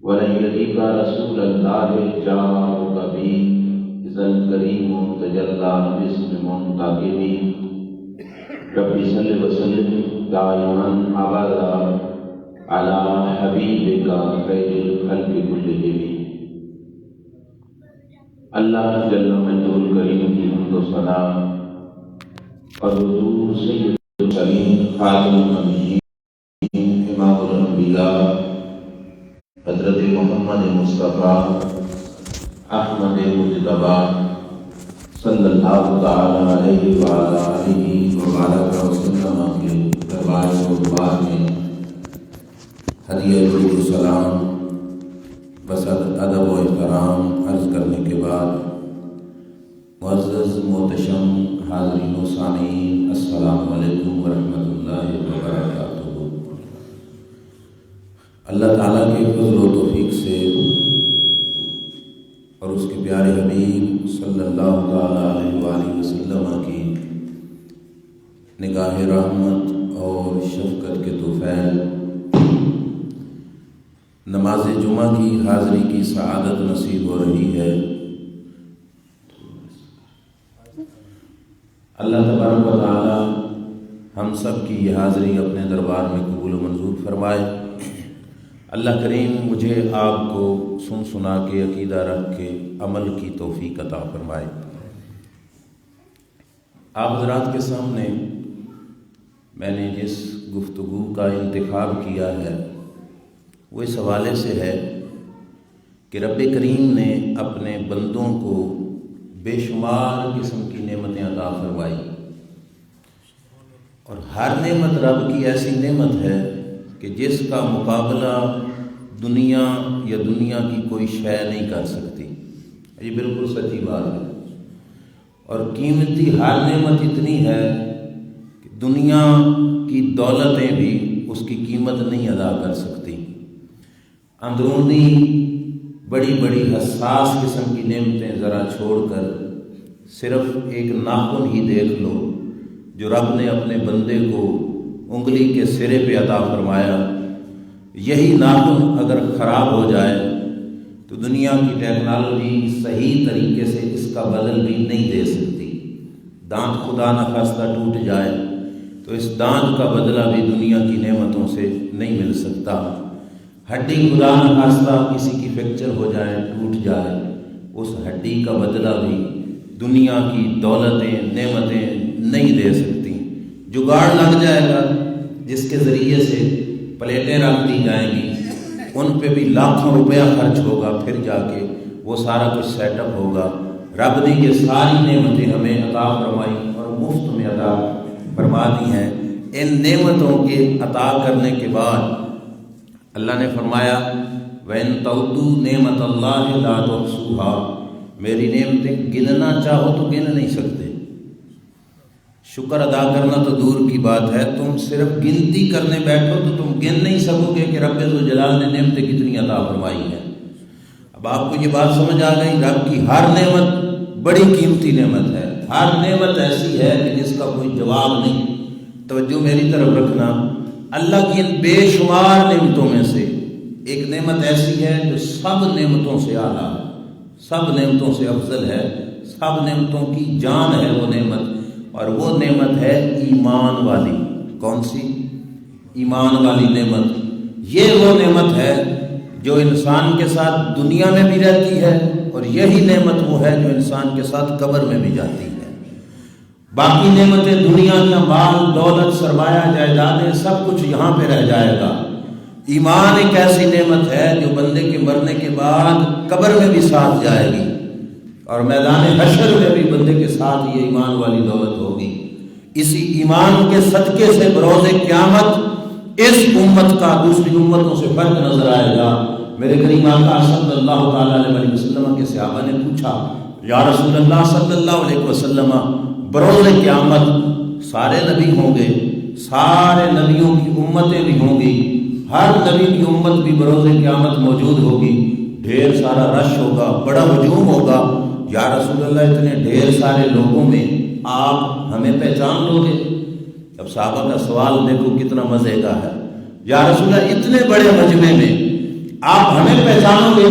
ولن يليق رسول الله جاءك به إذا الكريم تجلى باسم منتقم رب صل وسلم دائما أبدا على حبيبك خير الخلق كلهم. اللہ جل مجدہ الکریم کی حمد و ثنا اور حضور سید الکریم خاتم النبیین امام الانبیاء حضرت محمد مصطفیٰ احمد مجتبیٰ صلی اللہ تعالی علیہ وآلہ آلہ وبارک وسلم کے دربار مبارک میں ہدیہ درود و سلام بصد ادب و احترام عرض کرنے کے بعد معزز محتشم حاضرین و سامعین السلام علیکم ورحمۃ اللہ وبرکاتہ. اللہ تعالیٰ کے فضل و توفیق سے اور اس کے پیارے حبیب صلی اللہ تعالیٰ علیہ وآلہ وسلم کی نگاہ رحمت اور شفقت کے طفیل نماز جمعہ کی حاضری کی سعادت نصیب ہو رہی ہے. اللہ تبارک و تعالی ہم سب کی یہ حاضری اپنے دربار میں قبول و منظور فرمائے. اللہ کریم مجھے آپ کو سن سنا کے عقیدہ رکھ کے عمل کی توفیق عطا فرمائے. آپ حضرات کے سامنے میں نے جس گفتگو کا انتخاب کیا ہے وہ اس حوالے سے ہے کہ رب کریم نے اپنے بندوں کو بے شمار قسم کی نعمتیں عطا فرمائی اور ہر نعمت رب کی ایسی نعمت ہے کہ جس کا مقابلہ دنیا یا دنیا کی کوئی شے نہیں کر سکتی. یہ بالکل سچی بات ہے اور قیمتی ہر نعمت اتنی ہے کہ دنیا کی دولتیں بھی اس کی قیمت نہیں ادا کر سکتی. اندرونی بڑی بڑی حساس قسم کی نعمتیں ذرا چھوڑ کر صرف ایک ناخن ہی دیکھ لو جو رب نے اپنے بندے کو انگلی کے سرے پہ عطا فرمایا. یہی ناخن اگر خراب ہو جائے تو دنیا کی ٹیکنالوجی صحیح طریقے سے اس کا بدل بھی نہیں دے سکتی. دانت خدا نخواستہ ٹوٹ جائے تو اس دانت کا بدلہ بھی دنیا کی نعمتوں سے نہیں مل سکتا. ہڈی خدا نخواستہ کسی کی فریکچر ہو جائے ٹوٹ جائے اس ہڈی کا بدلہ بھی دنیا کی دولتیں نعمتیں نہیں دے سکتی. جگاڑ لگ جائے گا جس کے ذریعے سے پلیٹیں رکھ دی جائیں گی ان پہ بھی لاکھوں روپیہ خرچ ہوگا پھر جا کے وہ سارا کچھ سیٹ اپ ہوگا. رب نے یہ ساری نعمتیں ہمیں عطا فرمائی اور مفت میں عطا فرما دی ہیں. ان نعمتوں کے عطا کرنے کے بعد اللہ نے فرمایا وَإِن تَعُدُّوا نِعْمَتَ اللَّهِ لَا تُحْصُوهَا. میری نعمتیں گننا چاہو تو گن نہیں سکتے. شکر ادا کرنا تو دور کی بات ہے تم صرف گنتی کرنے بیٹھو تو تم گن نہیں سکو گے کہ رب ذوالجلال نے نعمتیں کتنی عطا فرمائی ہیں. اب آپ کو یہ بات سمجھ آ گئی رب کی ہر نعمت بڑی قیمتی نعمت ہے. ہر نعمت ایسی ہے کہ جس کا کوئی جواب نہیں. توجہ میری طرف رکھنا. اللہ کی ان بے شمار نعمتوں میں سے ایک نعمت ایسی ہے جو سب نعمتوں سے اعلیٰ ہے, سب نعمتوں سے افضل ہے, سب نعمتوں کی جان ہے وہ نعمت, اور وہ نعمت ہے ایمان والی. کون سی؟ ایمان والی نعمت. یہ وہ نعمت ہے جو انسان کے ساتھ دنیا میں بھی رہتی ہے اور یہی نعمت وہ ہے جو انسان کے ساتھ قبر میں بھی جاتی ہے. باقی نعمتیں دنیا کا مال دولت سرمایہ جائیدادیں سب کچھ یہاں پہ رہ جائے گا. ایمان ایک ایسی نعمت ہے جو بندے کے مرنے کے بعد قبر میں بھی ساتھ جائے گی اور میدان حشر میں بھی بندے کے ساتھ یہ ایمان والی دولت ہوگی. اسی ایمان کے صدقے سے بروز قیامت اس امت کا دوسری امتوں سے فرق نظر آئے گا. میرے کریم آقا صلی اللہ تعالی علیہ وسلم کے صحابہ نے پوچھا یا رسول اللہ صلی اللہ علیہ وسلم بروز قیامت سارے نبی ہوں گے, سارے نبیوں کی امتیں بھی ہوں گی, ہر نبی کی امت بھی بروز قیامت موجود ہوگی, ڈھیر سارا رش ہوگا, بڑا ہجوم ہوگا. یا رسول اللہ اتنے ڈھیر سارے لوگوں میں آپ ہمیں پہچان لو گے؟ اب صحابہ کا سوال دیکھو کتنا مزے کا ہے. یا رسول اللہ اتنے بڑے مجمع میں آپ ہمیں پہچانو گے،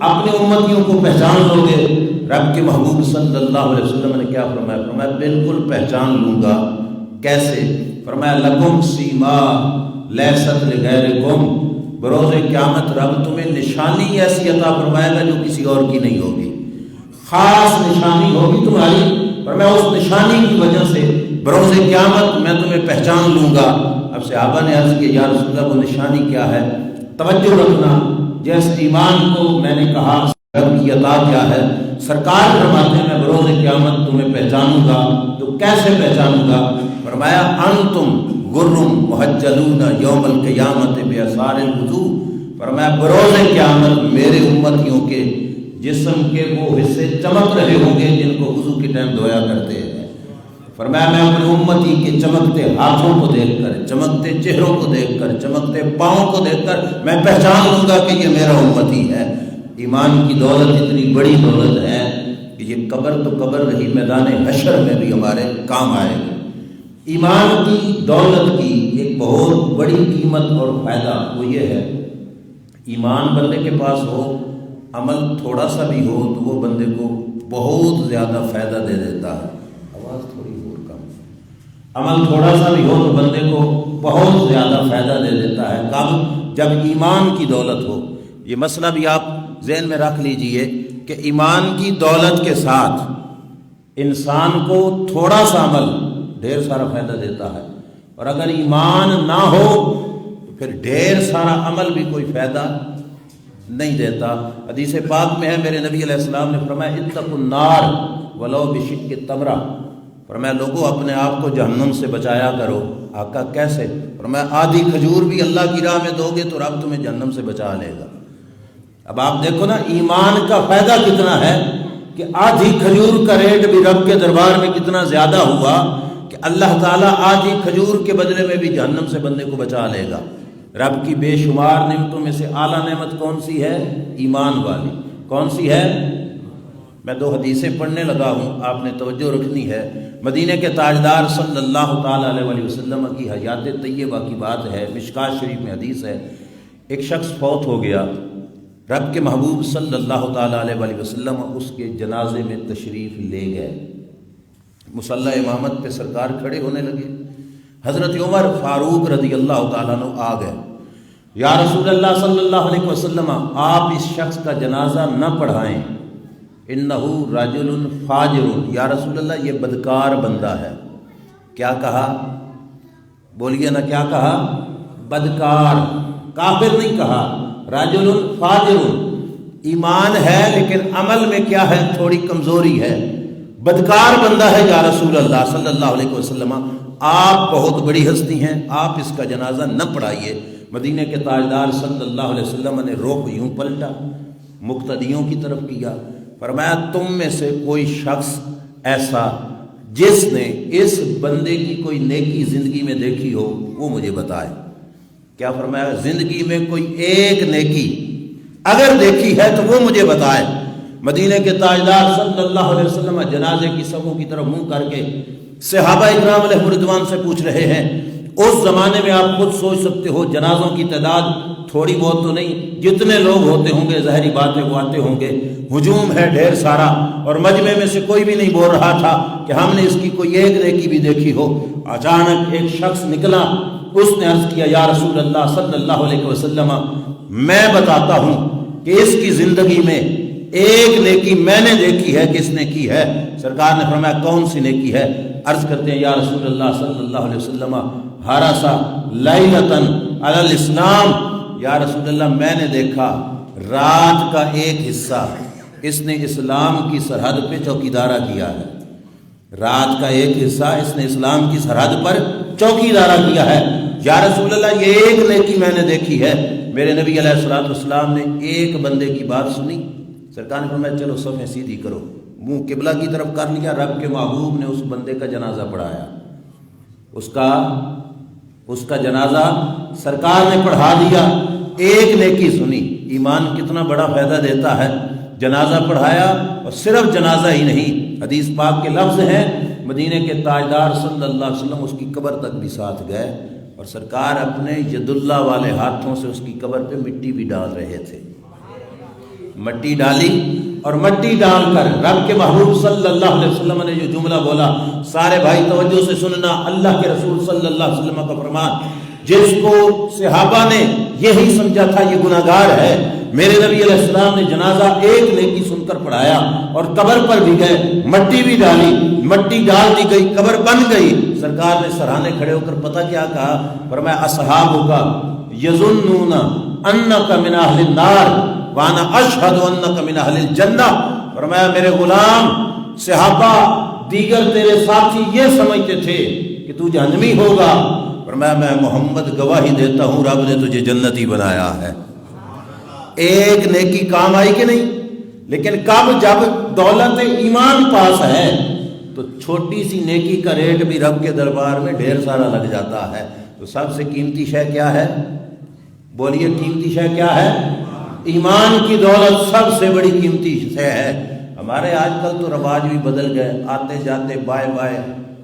اپنے امتیوں کو پہچان لو گے۔ رب کے محبوب صلی اللہ علیہ وسلم نے کیا فرمایا؟ فرمایا بالکل پہچان لوں گا۔ کیسے؟ فرمایا لکم سیما لیست لغیرکم، بروز قیامت رب تمہیں نشانی ایسی عطا فرمائے گا جو کسی اور کی نہیں ہوگی، خاص نشانی ہوگی تمہاری۔ فرمایا اس نشانی کی وجہ سے بروز قیامت میں تمہیں پہچان لوں گا۔ اب صحابہ نے عرض کیا یا رسول اللہ وہ نشانی کیا ہے؟ توجہ رکھنا، جیسے ایمان کو میں نے کہا رب کی عطا کیا ہے، سرکار فرماتے ہیں میں بروز قیامت تمہیں پہچانوں گا۔ تو کیسے پہچانوں گا؟ فرمایا انتم غرم محجلون یوم القیامت بآثار الوضوء، فرمایا بروز قیامت میرے امتیوں کے جسم کے وہ حصے چمک رہے ہوں گے جن کو وضو کے ٹائم دھویا کرتے ہیں۔ فرمایا میں اپنے امتی کے چمکتے ہاتھوں کو دیکھ کر، چمکتے چہروں کو دیکھ کر، چمکتے پاؤں کو دیکھ کر میں پہچان لوں گا کہ یہ میرا امتی ہے۔ ایمان کی دولت اتنی بڑی دولت ہے کہ یہ قبر تو قبر رہی، میدان حشر میں بھی ہمارے کام آئے گی۔ ایمان کی دولت کی ایک بہت بڑی قیمت اور فائدہ وہ یہ ہے، ایمان بندے کے پاس ہو، عمل تھوڑا سا بھی ہو تو وہ بندے کو بہت زیادہ فائدہ دے دیتا ہے۔ آواز تھوڑی اور کم۔ عمل تھوڑا سا بھی ہو تو بندے کو بہت زیادہ فائدہ دے دیتا ہے۔ کب؟ جب ایمان کی دولت ہو۔ یہ مسئلہ بھی آپ ذہن میں رکھ لیجئے کہ ایمان کی دولت کے ساتھ انسان کو تھوڑا سا عمل ڈھیر سارا فائدہ دیتا ہے، اور اگر ایمان نہ ہو تو پھر ڈھیر سارا عمل بھی کوئی فائدہ نہیں دیتا۔ حدیث پاک میں ہے میرے نبی علیہ السلام نے فرمایا اتقوا النار ولو بشق تمرہ، فرمایا لوگوں اپنے آپ کو جہنم سے بچایا کرو۔ آقا کیسے؟ فرمایا آدھی کھجور بھی اللہ کی راہ میں دو گے تو رب تمہیں جہنم سے بچا لے گا۔ اب آپ دیکھو نا ایمان کا فائدہ کتنا ہے کہ آدھی کھجور کا ریٹ بھی رب کے دربار میں کتنا زیادہ ہوا کہ اللہ تعالیٰ آدھی کھجور کے بدلے میں بھی جہنم سے بندے کو بچا لے گا۔ رب کی بے شمار نعمتوں میں سے اعلیٰ نعمت کون سی ہے؟ ایمان والی۔ کون سی ہے؟ میں دو حدیثیں پڑھنے لگا ہوں، آپ نے توجہ رکھنی ہے۔ مدینہ کے تاجدار صلی اللہ تعالیٰ علیہ وسلم کی حیات طیبہ کی بات ہے، مشکوٰۃ شریف میں حدیث ہے۔ ایک شخص فوت ہو گیا، رب کے محبوب صلی اللہ تعالیٰ علیہ وسلم اس کے جنازے میں تشریف لے گئے۔ مصلی امامت پہ سرکار کھڑے ہونے لگے، حضرت عمر فاروق رضی اللہ تعالیٰ عنہ آ گئے۔ یا رسول اللہ صلی اللہ علیہ وسلم آپ اس شخص کا جنازہ نہ پڑھائیں، انہو رجل فاجر، یا رسول اللہ یہ بدکار بندہ ہے۔ کیا کہا؟ بولیے نا، کیا کہا؟ بدکار، کافر نہیں کہا، رجل فاجر، ایمان ہے لیکن عمل میں کیا ہے؟ تھوڑی کمزوری ہے، بدکار بندہ ہے یا رسول اللہ صلی اللہ علیہ وسلم، آپ بہت بڑی ہستی ہیں، آپ اس کا جنازہ نہ پڑھائیے۔ مدینہ کے تاجدار صلی اللہ علیہ وسلم نے رخ یوں پلٹا، مقتدیوں کی طرف کیا، فرمایا تم میں سے کوئی شخص ایسا جس نے اس بندے کی کوئی نیکی زندگی میں دیکھی ہو وہ مجھے بتائے۔ کیا فرمایا؟ زندگی میں کوئی ایک نیکی اگر دیکھی ہے تو وہ مجھے بتائے۔ مدینہ کے تاجدار صلی اللہ علیہ وسلم جنازے کی صفوں کی طرف منہ کر کے صحابہ اکرام علیہ رضوان سے پوچھ رہے ہیں۔ اس زمانے میں آپ خود سوچ سکتے ہو جنازوں کی تعداد تھوڑی بہت تو نہیں، جتنے لوگ ہوتے ہوں گے ظاہری بات ہے وہ آتے ہوں گے، ہجوم ہے ڈھیر سارا، اور مجمع میں سے کوئی بھی نہیں بول رہا تھا کہ ہم نے اس کی کوئی ایک نیکی بھی دیکھی ہو۔ اچانک ایک شخص نکلا، اس نے عرض کیا یا رسول اللہ صلی اللہ علیہ وسلم میں بتاتا ہوں کہ اس کی زندگی میں ایک نیکی میں نے دیکھی ہے، کس نے کی ہے؟ سرکار نے فرمایا کون سی نیکی ہے؟ عرض کرتے ہیں یا رسول اللہ صلی اللہ علیہ وسلم حرسا لیلتن علی الاسلام، یا رسول اللہ میں نے دیکھا رات کا ایک حصہ اس نے اسلام کی سرحد پہ چوکیدارہ کیا ہے، رات کا ایک حصہ اس نے اسلام کی سرحد پر چوکیدارہ کیا ہے۔ یا رسول اللہ یہ ایک نیکی میں نے دیکھی ہے۔ میرے نبی علیہ الصلوۃ والسلام نے ایک بندے کی بات سنی، سرکار نے فرمایا چلو صفیں سیدھی کرو، منہ قبلہ کی طرف کر لیا، رب کے محبوب نے اس بندے کا جنازہ پڑھایا، اس کا جنازہ سرکار نے پڑھا دیا۔ ایک نیکی سنی، ایمان کتنا بڑا فائدہ دیتا ہے۔ جنازہ پڑھایا، اور صرف جنازہ ہی نہیں، حدیث پاک کے لفظ ہیں مدینے کے تاجدار صلی اللہ علیہ وسلم اس کی قبر تک بھی ساتھ گئے اور سرکار اپنے ید اللہ والے ہاتھوں سے اس کی قبر پہ مٹی بھی ڈال رہے تھے. مٹی ڈالی اور مٹی ڈال کر رب کے محبوب صلی اللہ علیہ وسلم نے جو جملہ بولا، سارے بھائی توجہ سے سننا، اللہ کے رسول صلی اللہ علیہ وسلم کا فرمان جس کو صحابہ نے یہی سمجھا تھا یہ گناہگار ہے، میرے نبی علیہ السلام نے جنازہ ایک نیکی سن کر پڑھایا اور قبر پر بھی گئے، مٹی بھی ڈالی، مٹی ڈال دی گئی، قبر بن گئی. سرکار نے سرہانے کھڑے ہو کر پتہ کیا کہا؟ فرمایا اصحابک یظنون انک من اہل النار وانا اشہد انک من اہل الجنہ. فرمایا میرے غلام صحابہ دیگر تیرے ساتھی یہ سمجھتے تھے کہ تو جہنمی ہوگا، فرمایا میں محمد گواہی دیتا ہوں رب نے تجھے جنتی بنایا ہے. ایک نیکی کام آئی کہ نہیں؟ لیکن کب؟ جب دولت ایمان پاس ہے تو چھوٹی سی نیکی کا ریٹ بھی رب کے دربار میں ڈھیر سارا لگ جاتا ہے. تو سب سے قیمتی شے کیا ہے؟ بولیے قیمتی شے کیا ہے؟ ایمان کی دولت سب سے بڑی قیمتی شے ہے. ہمارے آج کل تو رواج بھی بدل گئے، آتے جاتے بائے بائے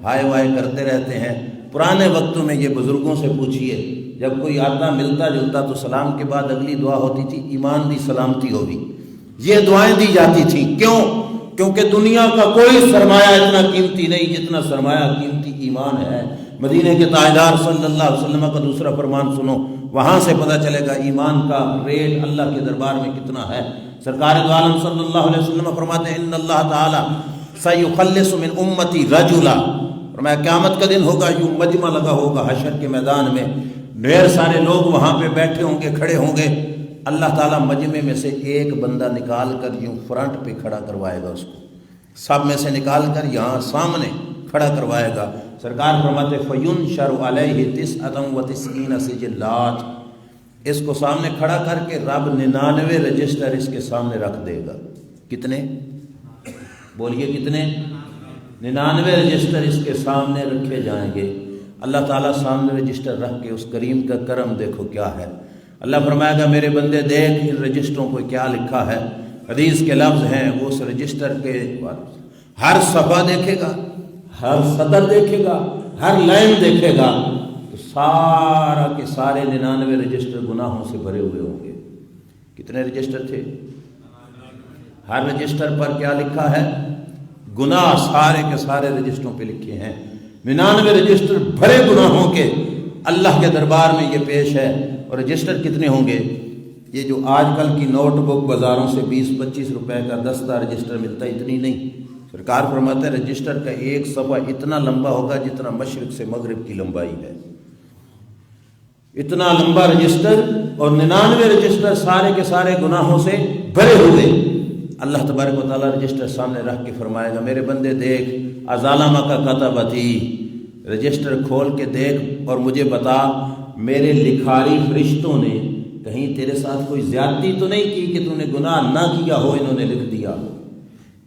ہائے وائے کرتے رہتے ہیں. پرانے وقتوں میں یہ بزرگوں سے پوچھئے، جب کوئی آتا ملتا جلتا تو سلام کے بعد اگلی دعا ہوتی تھی ایمان دی سلامتی ہوگی. یہ دعائیں دی جاتی تھیں. کیوں؟ کیونکہ دنیا کا کوئی سرمایہ اتنا قیمتی نہیں جتنا سرمایہ قیمتی ایمان ہے. مدینے کے تاجدار صلی اللہ علیہ وسلم کا دوسرا فرمان سنو، وہاں سے پتہ چلے گا ایمان کا ریٹ اللہ کے دربار میں کتنا ہے. سرکار دو عالم صلی اللہ علیہ وسلم فرماتے ہیں ان اللہ تعالی سیخلص من امتی رجلا. فرمایا قیامت کا دن ہوگا، یوں مجمع لگا ہوگا حشر کے میدان میں، ڈھیر سارے لوگ وہاں پہ بیٹھے ہوں گے، کھڑے ہوں گے. اللہ تعالیٰ مجمع میں سے ایک بندہ نکال کر یوں فرنٹ پہ کھڑا کروائے گا، اس کو سب میں سے نکال کر یہاں سامنے کھڑا کروائے گا. سرکار فرماتے فَيُنْشَرُ عَلَيْهِ 99 سجلات. اس کو سامنے کھڑا کر کے رب 99 رجسٹر اس کے سامنے رکھ دے گا. کتنے؟ بولیے کتنے؟ 99 رجسٹر اس کے سامنے رکھے جائیں گے. اللہ تعالیٰ سامنے رجسٹر رکھ کے اس کریم کا کرم دیکھو کیا ہے. اللہ فرمائے گا میرے بندے دیکھ ان رجسٹروں کو کیا لکھا ہے. حدیث کے لفظ ہیں، وہ اس رجسٹر کے ہر صفحہ دیکھے گا، ہر سطر دیکھے گا، ہر لائن دیکھے گا تو سارا کے سارے 99 رجسٹر گناہوں سے بھرے ہوئے ہوں گے. کتنے رجسٹر تھے؟ ہر رجسٹر پر کیا لکھا ہے؟ گناہ سارے کے سارے رجسٹروں پہ لکھے ہیں. 99 رجسٹر بھرے گناہوں کے اللہ کے دربار میں یہ پیش ہے. اور رجسٹر کتنے ہوں گے؟ یہ جو آج کل کی نوٹ بک بازاروں سے 20-25 روپے کا دستہ رجسٹر ملتا ہے، اتنی نہیں. سرکار فرماتے ہیں رجسٹر کا ایک صفحہ اتنا لمبا ہوگا جتنا مشرق سے مغرب کی لمبائی ہے. اتنا لمبا رجسٹر اور 99 رجسٹر سارے کے سارے گناہوں سے بھرے ہوئے. اللہ تبارک و تعالیٰ رجسٹر سامنے رکھ کے فرمائے گا میرے بندے دیکھ ازالمہ کا کتبتی، رجسٹر کھول کے دیکھ اور مجھے بتا میرے لکھاری فرشتوں نے کہیں تیرے ساتھ کوئی زیادتی تو نہیں کی کہ تو نے گناہ نہ کیا ہو، انہوں نے لکھ دیا.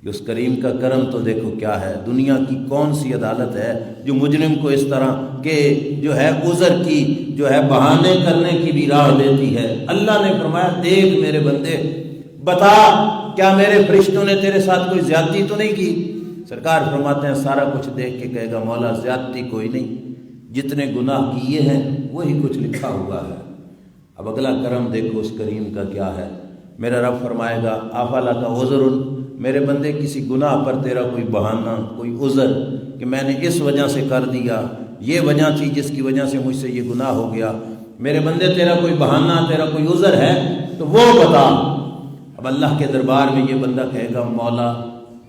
اس کریم کا کرم تو دیکھو کیا ہے. دنیا کی کون سی عدالت ہے جو مجرم کو اس طرح کہ جو ہے عذر کی جو ہے بہانے کرنے کی بھی راہ دیتی ہے. اللہ نے فرمایا دیکھ میرے بندے بتا کیا میرے فرشتوں نے تیرے ساتھ کوئی زیادتی تو نہیں کی؟ سرکار فرماتے ہیں سارا کچھ دیکھ کے کہے گا مولا زیادتی کوئی نہیں، جتنے گناہ کیے ہیں وہی کچھ لکھا ہوا ہے. اب اگلا کرم دیکھو اس کریم کا کیا ہے. میرا رب فرمائے گا افلا کا عذر، میرے بندے کسی گناہ پر تیرا کوئی بہانہ کوئی عذر کہ میں نے اس وجہ سے کر دیا، یہ وجہ تھی جس کی وجہ سے مجھ سے یہ گناہ ہو گیا، میرے بندے تیرا کوئی بہانہ تیرا کوئی عذر ہے تو وہ بتا. اب اللہ کے دربار میں یہ بندہ کہے گا مولا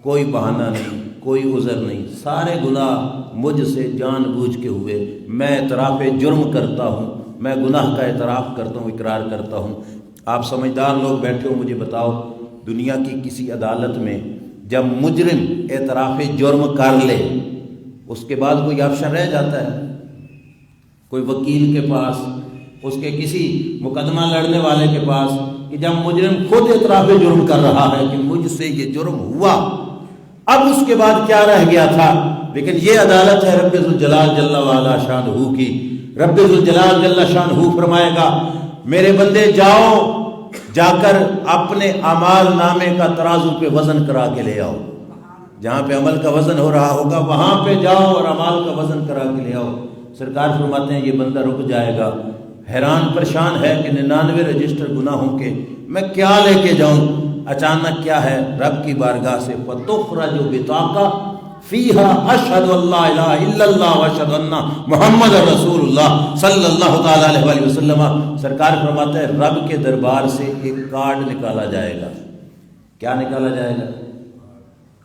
کوئی بہانہ نہیں، کوئی عذر نہیں، سارے گناہ مجھ سے جان بوجھ کے ہوئے، میں اعتراف جرم کرتا ہوں، میں گناہ کا اعتراف کرتا ہوں، اقرار کرتا ہوں. آپ سمجھدار لوگ بیٹھے ہو مجھے بتاؤ دنیا کی کسی عدالت میں جب مجرم اعتراف جرم کر لے اس کے بعد کوئی آپشن رہ جاتا ہے؟ کوئی وکیل کے پاس، اس کے کسی مقدمہ لڑنے والے کے پاس کہ جب مجرم خود اعتراف جرم کر رہا ہے کہ مجھ سے یہ جرم ہوا، اب اس کے بعد کیا رہ گیا تھا؟ لیکن یہ عدالت ہے رب ذوالجلال جل وعلا شانہ کی. رب ذوالجلال جل شانہ فرمائے گا میرے بندے جاؤ جا کر اپنے اعمال نامے کا ترازو پہ وزن کرا کے لے آؤ. جہاں پہ عمل کا وزن ہو رہا ہوگا وہاں پہ جاؤ اور اعمال کا وزن کرا کے لے آؤ. سرکار فرماتے ہیں یہ بندہ رک جائے گا، حیران پریشان ہے کہ 99 رجسٹر گناہوں کے میں کیا لے کے جاؤں۔ اچانک کیا ہے، رب کی بارگاہ سے فَتُخْرَجُ بِطَاقَةٌ فِيهَا أَشْهَدُ أَن لَا إِلَٰهَ إِلَّا اللَّهُ وَأَشْهَدُ أَنَّ مُحَمَّدًا رَسُولُ اللَّهِ صلی اللہ تعالیٰ علیہ وآلہ وسلم۔ سرکار فرماتے ہیں رب کے دربار سے ایک کارڈ نکالا جائے گا۔ کیا نکالا جائے گا؟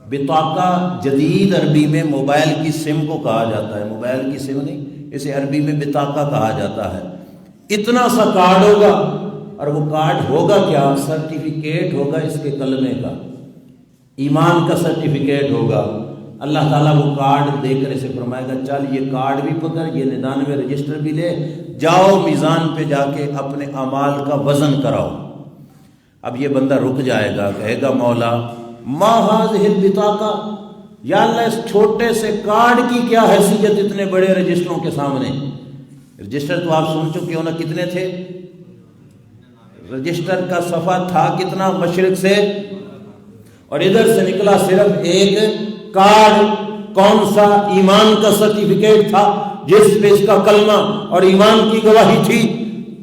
بطاقہ جدید عربی میں موبائل کی سم کو کہا جاتا ہے، موبائل کی سم نہیں، اسے عربی میں بطاقہ کہا جاتا ہے۔ اتنا سا کارڈ ہوگا، اور وہ کارڈ ہوگا کیا؟ سرٹیفکیٹ ہوگا اس کے کلمے کا، ایمان کا سرٹیفکیٹ ہوگا۔ اللہ تعالیٰ وہ کارڈ دے کر اسے فرمائے گا چل یہ کارڈ بھی پکڑ، یہ 99 رجسٹر بھی لے، جاؤ میزان پہ جا کے اپنے اعمال کا وزن کراؤ۔ اب یہ بندہ رک جائے گا، کہے گا مولا ما هذه البطاقہ، یا اللہ اس چھوٹے سے کارڈ کی کیا حیثیت اتنے بڑے رجسٹروں کے سامنے؟ رجسٹر تو آپ سن چکے ہو نا، کتنے تھے؟ رجسٹر کا صفحہ تھا کتنا؟ مشرق سے، اور ادھر سے نکلا صرف ایک کارڈ۔ کون سا؟ ایمان کا سرٹیفکیٹ تھا جس پہ اس کا کلمہ اور ایمان کی گواہی تھی۔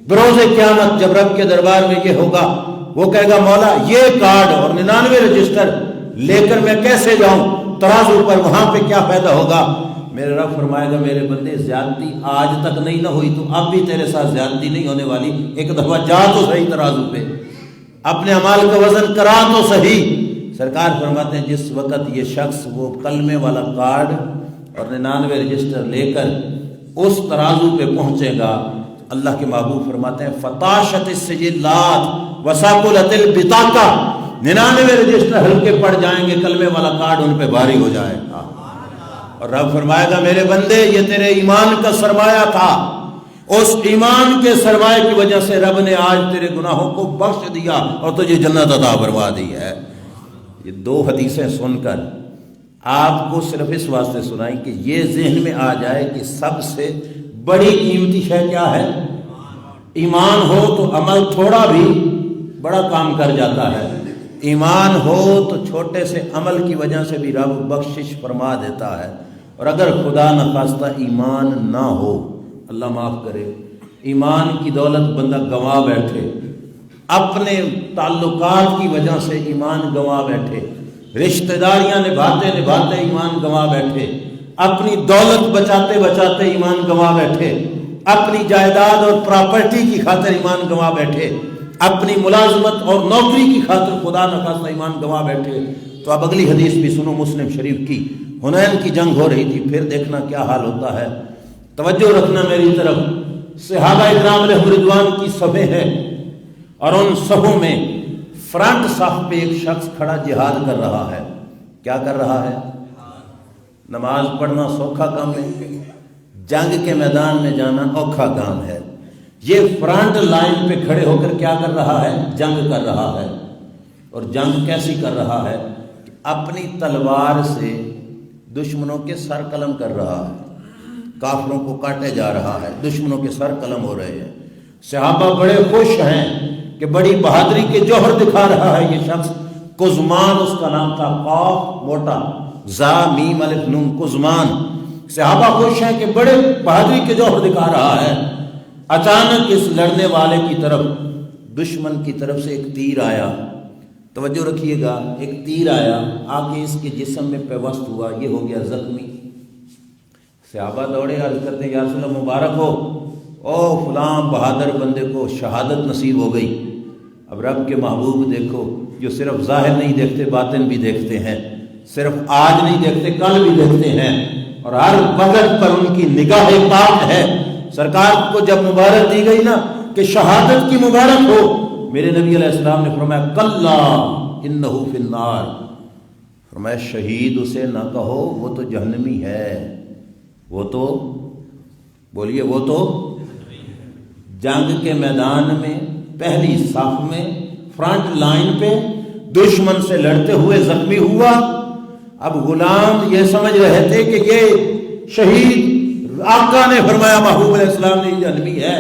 بروز قیامت جب رب کے دربار میں یہ ہوگا، وہ کہے گا مولا یہ کارڈ اور 99 رجسٹر لے کر میں کیسے جاؤں ترازو پر؟ وہاں پہ کیا فائدہ ہوگا؟ میرے رب فرمائے گا میرے بندے زیادتی آج تک نہیں نہ ہوئی تو اب بھی تیرے ساتھ زیادتی نہیں ہونے والی، ایک دفعہ جا تو صحیح ترازو پہ، اپنے اعمال کا وزن کرا تو صحیح۔ سرکار فرماتے ہیں جس وقت یہ شخص وہ کلمے والا کارڈ اور 99 رجسٹر لے کر اس ترازو پہ پہنچے گا، اللہ کے محبوب فرماتے ہیں فَطَاشَتِ السِّجِلَّاتُ وَثَقُلَتِ الْبِطَاقَةُ، 99 رجسٹر ہلکے پڑ جائیں گے، کلمے والا کارڈ ان پہ بھاری ہو جائے گا، اور رب فرمائے گا میرے بندے یہ تیرے ایمان کا سرمایہ تھا، اس ایمان کے سرمایہ کی وجہ سے رب نے آج تیرے گناہوں کو بخش دیا اور تجھے جنت عطا فرما دی ہے۔ یہ دو حدیثیں سن کر آپ کو صرف اس واسطے سنائی کہ یہ ذہن میں آ جائے کہ سب سے بڑی قیمتی شے کیا ہے؟ ایمان ہو تو عمل تھوڑا بھی بڑا کام کر جاتا ہے، ایمان ہو تو چھوٹے سے عمل کی وجہ سے بھی رب بخشش فرما دیتا ہے، اور اگر خدا نخواستہ ایمان نہ ہو، اللہ معاف کرے، ایمان کی دولت بندہ گنوا بیٹھے، اپنے تعلقات کی وجہ سے ایمان گنوا بیٹھے، رشتہ داریاں نبھاتے نبھاتے ایمان گنوا بیٹھے، اپنی دولت بچاتے بچاتے ایمان گنوا بیٹھے، اپنی جائیداد اور پراپرٹی کی خاطر ایمان گنوا بیٹھے، اپنی ملازمت اور نوکری کی خاطر خدا نخواستہ ایمان گنوا بیٹھے۔ تو اب اگلی حدیث بھی سنو، مسلم شریف کی، حنین کی جنگ ہو رہی تھی، پھر دیکھنا کیا حال ہوتا ہے، توجہ رکھنا میری طرف۔ صحابہ اکرام علیہم رضوان کی صفیں ہیں، اور ان صفوں میں فرنٹ صف پہ ایک شخص کھڑا جہاد کر رہا ہے۔ کیا کر رہا ہے؟ نماز پڑھنا سوکھا کام ہے، جنگ کے میدان میں جانا اوکھا کام ہے۔ یہ فرنٹ لائن پہ کھڑے ہو کر کیا کر رہا ہے؟ جنگ کر رہا ہے۔ اور جنگ کیسی کر رہا ہے؟ اپنی تلوار سے دشمنوں کے سر قلم کر رہا ہے، کافروں کو کاٹے جا رہا ہے، دشمنوں کے سر قلم ہو رہے ہیں۔ صحابہ بڑے خوش ہیں کہ بڑی بہادری کے جوہر دکھا رہا ہے یہ شخص۔ قزمان اس کا نام تھا، قاف موٹا، زا میم الف نون، قزمان۔ صحابہ خوش ہیں کہ بڑے بہادری کے جوہر دکھا رہا ہے۔ اچانک اس لڑنے والے کی طرف، دشمن کی طرف سے ایک تیر آیا، توجہ رکھیے گا، ایک تیر آیا، آ کے اس کے جسم میں پیوست ہوا، یہ ہو گیا زخمی۔ صحابہ دوڑے، عرض کرتے ہیں یا رسول اللہ مبارک ہو، او فلاں بہادر بندے کو شہادت نصیب ہو گئی۔ اب رب کے محبوب دیکھو، جو صرف ظاہر نہیں دیکھتے باطن بھی دیکھتے ہیں، صرف آج نہیں دیکھتے کل بھی دیکھتے ہیں، اور ہر وقت پر ان کی نگاہ پاک ہے۔ سرکار کو جب مبارک دی گئی نا کہ شہادت کی مبارک ہو، میرے نبی علیہ السلام نے فرمایا کلا انہو فی النار، فرمایا شہید اسے نہ کہو، وہ تو جہنمی ہے، وہ تو بولیے وہ تو جنگ کے میدان میں پہلی صف میں فرنٹ لائن پہ دشمن سے لڑتے ہوئے زخمی ہوا۔ اب غلام یہ سمجھ رہے تھے کہ یہ شہید، آقا نے فرمایا محبوب علیہ السلام نے یہ جہنمی ہے۔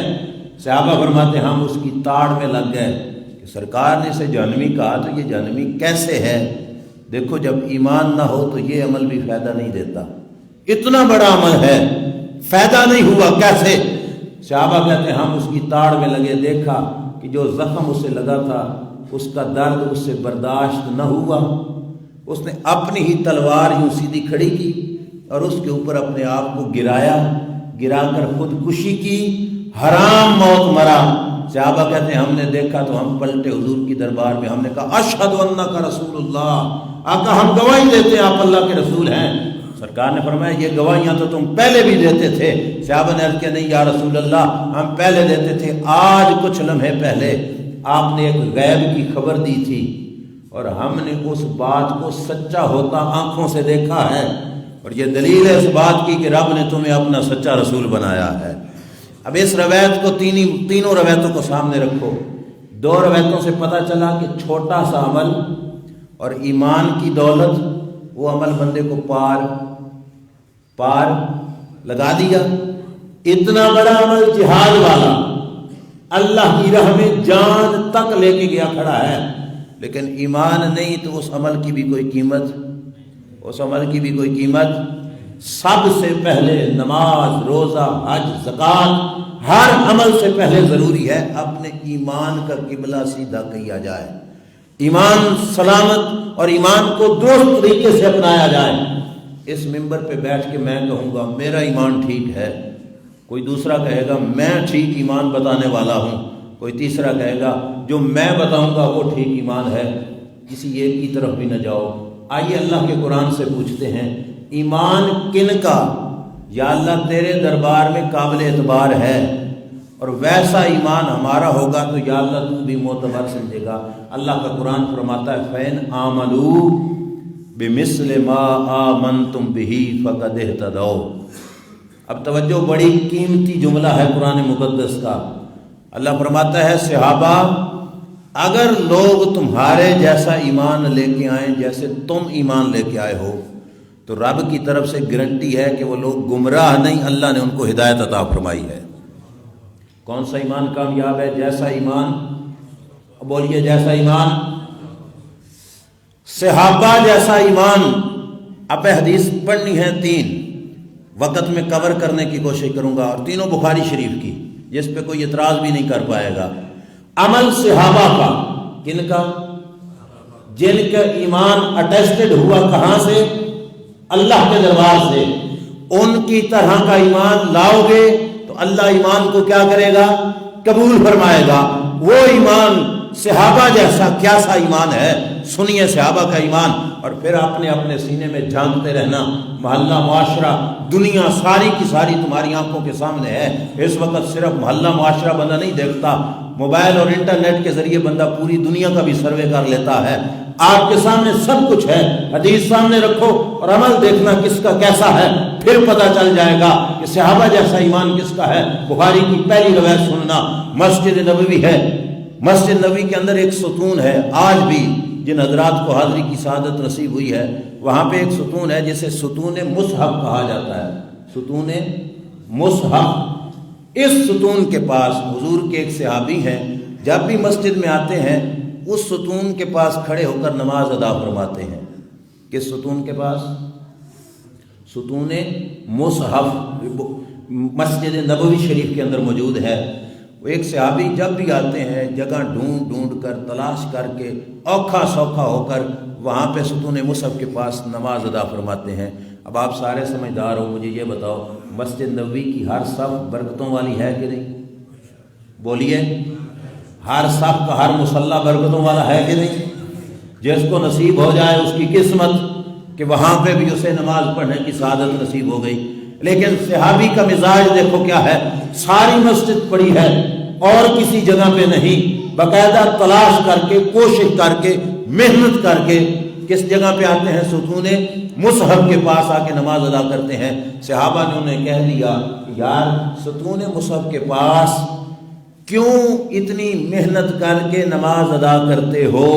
صحابہ فرماتے ہم اس کی تاڑ میں لگ گئے کہ سرکار نے اسے جہنمی کہا تو یہ جہنمی کیسے ہے؟ دیکھو جب ایمان نہ ہو تو یہ عمل بھی فائدہ نہیں دیتا، اتنا بڑا عمل ہے۔ فائدہ نہیں ہوا، کیسے؟ صحابہ کہتے ہیں ہم اس کی تاڑ میں لگے، دیکھا کہ جو زخم اسے لگا تھا اس کا درد اس سے برداشت نہ ہوا، اس نے اپنی ہی تلوار یوں سیدھی کھڑی کی اور اس کے اوپر اپنے آپ کو گرایا، گرا کر خودکشی کی، حرام موت مرا۔ صحابہ کہتے ہیں ہم نے دیکھا تو ہم پلٹے حضور کی دربار میں، ہم نے کہا اشہد انک رسول اللہ، آقا ہم گواہی دیتے ہیں آپ اللہ کے رسول ہیں۔ سرکار نے فرمایا یہ گواہیاں تو تم پہلے بھی دیتے تھے۔ صحابہ نے عرض کیا نہیں یا رسول اللہ ہم پہلے دیتے تھے، آج کچھ لمحے پہلے آپ نے ایک غیب کی خبر دی تھی اور ہم نے اس بات کو سچا ہوتا آنکھوں سے دیکھا ہے، اور یہ دلیل ہے اس بات کی کہ رب نے تمہیں اپنا سچا رسول بنایا ہے۔ اب اس روایت کو تینوں روایتوں کو سامنے رکھو، دو روایتوں سے پتہ چلا کہ چھوٹا سا عمل اور ایمان کی دولت وہ عمل بندے کو پار لگا دیا۔ اتنا بڑا عمل جہاد والا اللہ کی راہ میں جان تک لے کے گیا کھڑا ہے، لیکن ایمان نہیں تو اس عمل کی بھی کوئی قیمت، سب سے پہلے نماز، روزہ، حج، زکوٰۃ، ہر عمل سے پہلے ضروری ہے اپنے ایمان کا قبلہ سیدھا کیا جائے، ایمان سلامت اور ایمان کو درست طریقے سے اپنایا جائے۔ اس ممبر پہ بیٹھ کے میں کہوں گا میرا ایمان ٹھیک ہے، کوئی دوسرا کہے گا میں ٹھیک ایمان بتانے والا ہوں، کوئی تیسرا کہے گا جو میں بتاؤں گا وہ ٹھیک ایمان ہے، کسی ایک کی طرف بھی نہ جاؤ۔ آئیے اللہ کے قرآن سے پوچھتے ہیں ایمان کن کا یا اللہ تیرے دربار میں قابل اعتبار ہے، اور ویسا ایمان ہمارا ہوگا تو یا اللہ تو بھی معتبر سمجھے گا۔ اللہ کا قرآن فرماتا ہے فَإِنْ آمَنُوا بِمِثْلِ مَا آمَنْتُمْ بِهِ فَقَدِ اهْتَدَوْا۔ اب توجہ، بڑی قیمتی جملہ ہے قرآن مقدس کا۔ اللہ فرماتا ہے صحابہ اگر لوگ تمہارے جیسا ایمان لے کے آئیں جیسے تم ایمان لے کے آئے ہو تو رب کی طرف سے گارنٹی ہے کہ وہ لوگ گمراہ نہیں، اللہ نے ان کو ہدایت عطا فرمائی ہے۔ کون سا ایمان کامیاب ہے؟ جیسا ایمان، بولیے جیسا ایمان، صحابہ جیسا ایمان۔ اب حدیث پڑھنی ہے تین، وقت میں کور کرنے کی کوشش کروں گا، اور تینوں بخاری شریف کی، جس پہ کوئی اعتراض بھی نہیں کر پائے گا۔ عمل صحابہ کا، کن کا؟ جن کا ایمان اٹیسٹڈ ہوا کہاں سے؟ اللہ کے دربار سے۔ ان کی طرح کا ایمان لاؤ گے تو اللہ ایمان کو کیا کرے گا؟ قبول فرمائے گا۔ وہ ایمان صحابہ جیسا کیا سا ایمان ہے؟ سنیے صحابہ کا ایمان، اور پھر اپنے اپنے سینے میں جھانکتے رہنا۔ محلہ معاشرہ، دنیا ساری کی ساری تمہاری آنکھوں کے سامنے ہے۔ اس وقت صرف محلہ معاشرہ بندہ نہیں دیکھتا، موبائل اور انٹرنیٹ کے ذریعے بندہ پوری دنیا کا بھی سروے کر لیتا ہے۔ آپ کے سامنے سب کچھ ہے، حدیث سامنے رکھو اور عمل دیکھنا کس کا کیسا ہے، پھر پتہ چل جائے گا کہ صحابہ جیسا ایمان کس کا ہے۔ بخاری کی پہلی روایت سننا، مسجد نبوی ہے، مسجد نبوی کے اندر ایک ستون ہے، آج بھی جن حضرات کو حاضری کی سعادت نصیب ہوئی ہے وہاں پہ ایک ستون ہے جسے ستون مصحف کہا جاتا ہے، ستون مصحف۔ اس ستون کے پاس حضور کے ایک صحابی ہیں، جب بھی مسجد میں آتے ہیں اس ستون کے پاس کھڑے ہو کر نماز ادا فرماتے ہیں۔ کس ستون کے پاس؟ ستون مصحف مسجد نبوی شریف کے اندر موجود ہے۔ وہ ایک صحابی جب بھی آتے ہیں جگہ ڈھونڈ کر تلاش کر کے اوکھا سوکھا ہو کر وہاں پہ ستون مصحف کے پاس نماز ادا فرماتے ہیں۔ اب آپ سارے سمجھدار ہو، مجھے یہ بتاؤ مسجد نبوی کی ہر صف برکتوں والی ہے کہ نہیں؟ بولیے، ہر صف کا ہر مصلی برکتوں والا ہے کہ نہیں؟ جس کو نصیب ہو جائے اس کی قسمت کہ وہاں پہ بھی اسے نماز پڑھنے کی سعادت نصیب ہو گئی۔ لیکن صحابی کا مزاج دیکھو کیا ہے، ساری مسجد پڑی ہے اور کسی جگہ پہ نہیں، باقاعدہ تلاش کر کے، کوشش کر کے، محنت کر کے کس جگہ پہ آتے ہیں؟ ستون مصحف کے پاس آ کے نماز ادا کرتے ہیں۔ صحابہ نے انہیں کہہ دیا کہ یار ستون مصحف کے پاس کیوں اتنی محنت کر کے نماز ادا کرتے ہو؟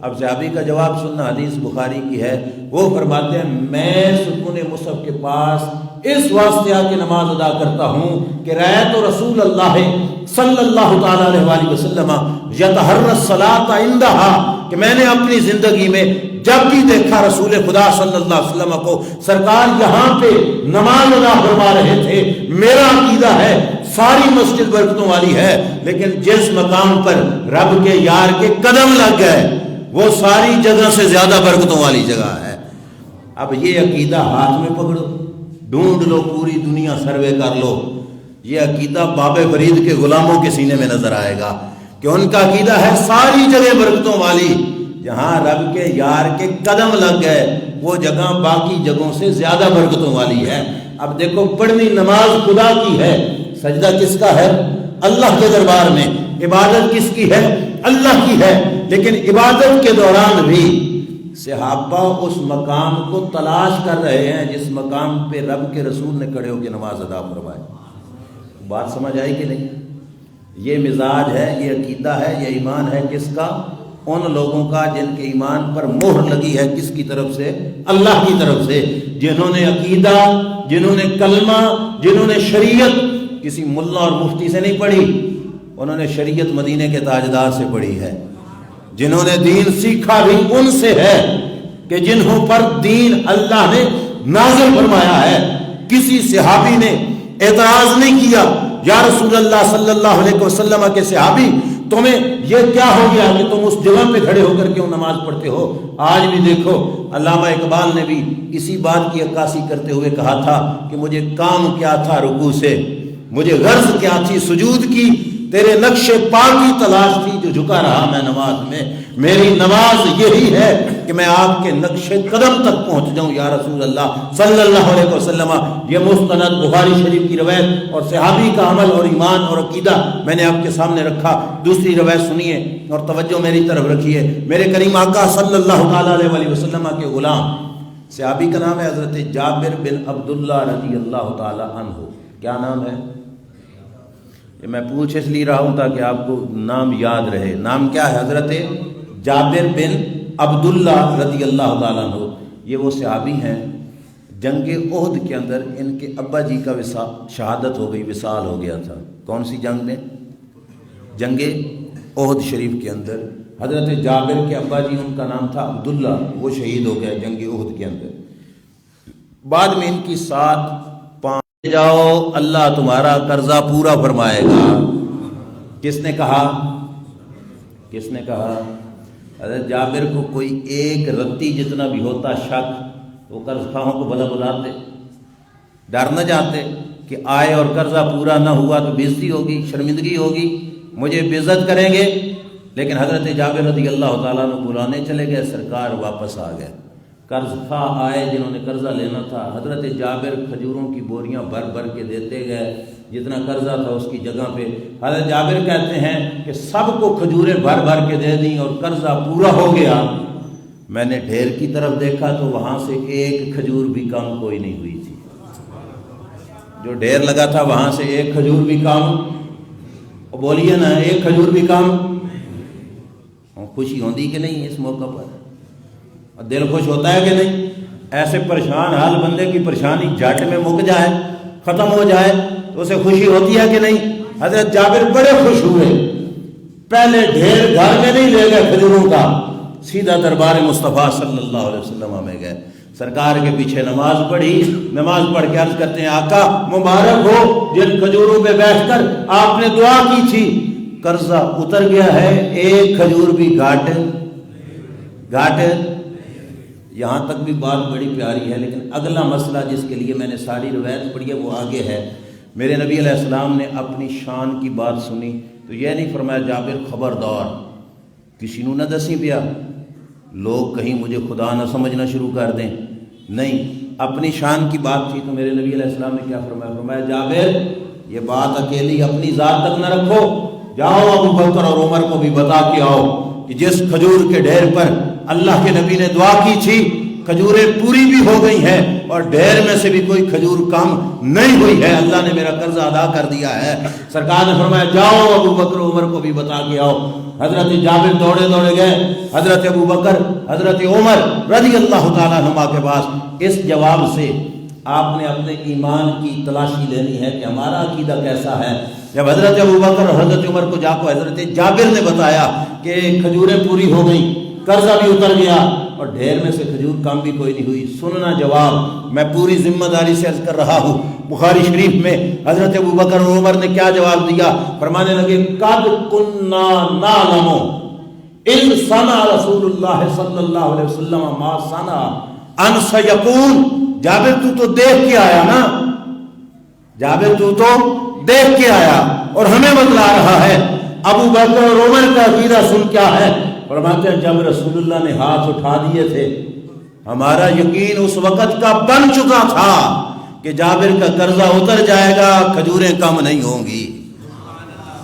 اب صحابی کا جواب سننا، حدیث بخاری کی ہے۔ وہ فرماتے ہیں میں ستون مصحف کے پاس اس واسطے آ کے نماز ادا کرتا ہوں کہ رأیت رسول اللہ صلی اللہ تعالی علیہ وآلہ وسلم یتحری الصلاۃ عندہا، کہ میں نے اپنی زندگی میں جب بھی دیکھا رسول خدا صلی اللہ علیہ وسلم کو سرکار یہاں پہ نماز ادا فرما رہے تھے، میرا عقیدہ ہے ساری مسجد برکتوں والی ہے، لیکن جس مقام پر رب کے یار کے قدم لگ گئے وہ ساری جگہ سے زیادہ برکتوں والی جگہ ہے۔ اب یہ عقیدہ ہاتھ میں پکڑو، ڈھونڈ لو، پوری دنیا سروے کر لو، یہ عقیدہ بابے فرید کے غلاموں کے سینے میں نظر آئے گا کہ ان کا عقیدہ ہے ساری جگہ برکتوں والی، جہاں رب کے یار کے قدم لگ گئے وہ جگہ باقی جگہوں سے زیادہ برکتوں والی ہے۔ اب دیکھو پڑھنی نماز خدا کی ہے، سجدہ کس کا ہے؟ اللہ کے دربار میں۔ عبادت کس کی ہے؟ اللہ کی ہے، لیکن عبادت کے دوران بھی صحابہ اس مقام کو تلاش کر رہے ہیں جس مقام پہ رب کے رسول نے کھڑے ہو کے نماز ادا فرمائی۔ بات سمجھ آئی کہ نہیں؟ یہ مزاج ہے، یہ عقیدہ ہے، یہ ایمان ہے کس کا؟ ان لوگوں کا جن کے ایمان پر مہر لگی ہے کس کی طرف سے؟ اللہ کی طرف سے، جنہوں نے عقیدہ، جنہوں نے کلمہ، جنہوں نے شریعت کسی ملا اور مفتی سے نہیں پڑھی، انہوں نے شریعت مدینے کے تاجدار سے پڑھی ہے۔ جنہوں نے دین سیکھا بھی ان سے ہے کہ جنہوں پر دین اللہ نے نازل فرمایا ہے۔ کسی صحابی نے اعتراض نہیں کیا، یا رسول اللہ صلی اللہ علیہ وسلم کے صحابی تمہیں یہ کیا ہو گیا کہ تم اس جگہ پہ کھڑے ہو کر کیوں نماز پڑھتے ہو؟ آج بھی دیکھو علامہ اقبال نے بھی اسی بات کی عکاسی کرتے ہوئے کہا تھا کہ مجھے کام کیا تھا رکوع سے، مجھے غرض کیا تھی سجود کی، تیرے نقش پا کی تلاش تھی جو جھکا رہا میں نماز میں۔ میری نماز یہی ہے کہ میں آپ کے نقش قدم تک پہنچ جاؤں یا رسول اللہ صلی اللہ علیہ وسلم۔ یہ مستند بخاری شریف کی روایت اور صحابی کا عمل اور ایمان اور عقیدہ میں نے آپ کے سامنے رکھا۔ دوسری روایت سنیے اور توجہ میری طرف رکھیے۔ میرے کریم آقا صلی اللہ تعالی علیہ وسلم کے غلام، صحابی کا نام ہے حضرت جابر بن عبداللہ رضی اللہ تعالی عنہ۔ کیا نام ہے؟ یہ میں پوچھ اس لیے رہا ہوں تاکہ آپ کو نام یاد رہے۔ نام کیا ہے؟ حضرت جابر بن عبداللہ رضی اللہ تعالیٰ عنہ۔ یہ وہ صحابی ہیں جنگ احد کے اندر ان کے ابا جی کا شہادت ہو گئی، وصال ہو گیا تھا۔ کون سی جنگ میں؟ جنگ احد شریف کے اندر حضرت جابر کے ابا جی، ان کا نام تھا عبداللہ، وہ شہید ہو گئے جنگ احد کے اندر۔ بعد میں ان کی ساتھ جاؤ اللہ تمہارا قرضہ پورا فرمائے گا۔ کس نے کہا؟ کس نے کہا؟ حضرت جابر کو کوئی ایک رتی جتنا بھی ہوتا شک، وہ قرض خواہوں کو بھلا بلاتے، ڈر نہ جاتے کہ آئے اور قرضہ پورا نہ ہوا تو بےزتی ہوگی، شرمندگی ہوگی، مجھے بے عزت کریں گے۔ لیکن حضرت جابر رضی اللہ تعالیٰ عنہ بلانے چلے گئے، سرکار واپس آ گئے۔ قرض خواہ آئے جنہوں نے قرضہ لینا تھا، حضرت جابر کھجوروں کی بوریاں بھر بھر کے دیتے گئے، جتنا قرضہ تھا اس کی جگہ پہ۔ حضرت جابر کہتے ہیں کہ سب کو کھجوریں بھر بھر کے دے دیں اور قرضہ پورا ہو گیا۔ میں نے ڈھیر کی طرف دیکھا تو وہاں سے ایک کھجور بھی کم کوئی نہیں ہوئی تھی۔ جو ڈھیر لگا تھا وہاں سے ایک کھجور بھی کم، بولیے نا، ایک کھجور بھی کم۔ خوشی ہوندی کہ نہیں اس موقع پر؟ دل خوش ہوتا ہے کہ نہیں؟ ایسے پریشان حال بندے کی پریشانی جھٹ میں مک جائے، ختم ہو جائے تو اسے خوشی ہوتی ہے کہ نہیں؟ حضرت جابر بڑے خوش ہوئے، پہلے ڈھیر گھر میں نہیں لے گئے کھجوروں کا، سیدھا دربار مصطفیٰ صلی اللہ علیہ وسلم میں گئے، سرکار کے پیچھے نماز پڑھی۔ نماز پڑھ کے عرض کرتے ہیں آقا مبارک ہو جن کھجوروں پہ بیٹھ کر آپ نے دعا کی تھی، قرضہ اتر گیا ہے، ایک کھجور بھی گھاٹ۔ یہاں تک بھی بات بڑی پیاری ہے، لیکن اگلا مسئلہ جس کے لیے میں نے ساری روایت پڑھی ہے وہ آگے ہے۔ میرے نبی علیہ السلام نے اپنی شان کی بات سنی تو یہ نہیں فرمایا جابر خبردار کسی نو نہ دسی پیا، لوگ کہیں مجھے خدا نہ سمجھنا شروع کر دیں، نہیں، اپنی شان کی بات تھی تو میرے نبی علیہ السلام نے کیا فرمایا؟ فرمایا جابر یہ بات اکیلی اپنی ذات تک نہ رکھو، جاؤ ابو بکر اور عمر کو بھی بتا کے آؤ کہ جس کھجور کے ڈھیر پر اللہ کے نبی نے دعا کی تھی کھجوریں پوری بھی ہو گئی ہیں اور ڈھیر میں سے بھی کوئی کھجور کم نہیں ہوئی ہے، اللہ نے میرا قرضہ ادا کر دیا ہے۔ سرکار نے فرمایا جاؤ ابو بکر عمر کو بھی بتا کے آؤ۔ حضرت جابر دوڑے دوڑے گئے حضرت ابو بکر حضرت عمر رضی اللہ تعالیٰ عنہما کے پاس۔ اس جواب سے آپ نے اپنے ایمان کی تلاشی لینی ہے کہ ہمارا عقیدہ کیسا ہے۔ جب حضرت ابوبکر اور حضرت عمر کو حضرت جابر نے بتایا کہ کھجوریں پوری ہو گئیں، قرضہ بھی اتر گیا اور ڈھیر میں سے کھجور کم بھی کوئی نہیں ہوئی، سننا جواب میں پوری ذمہ داری سے عرض کر رہا ہوں۔ بخاری شریف میں حضرت ابوبکر اور عمر نے کیا جواب دیا؟ فرمانے لگے قد کننا نعلم اذ صنع رسول اللہ صلی اللہ علیہ وسلم ما صنع ان سیکون۔ جابر تو دیکھ کے آیا نا، جابر تو دیکھ کے آیا اور ہمیں بتلا رہا ہے۔ ابو بکر اور عمر کا عقیدہ سن کیا ہے؟ فرماتے ہیں جب رسول اللہ نے ہاتھ اٹھا دیے تھے ہمارا یقین اس وقت کا بن چکا تھا کہ جابر کا قرضہ اتر جائے گا، کھجوریں کم نہیں ہوں گی۔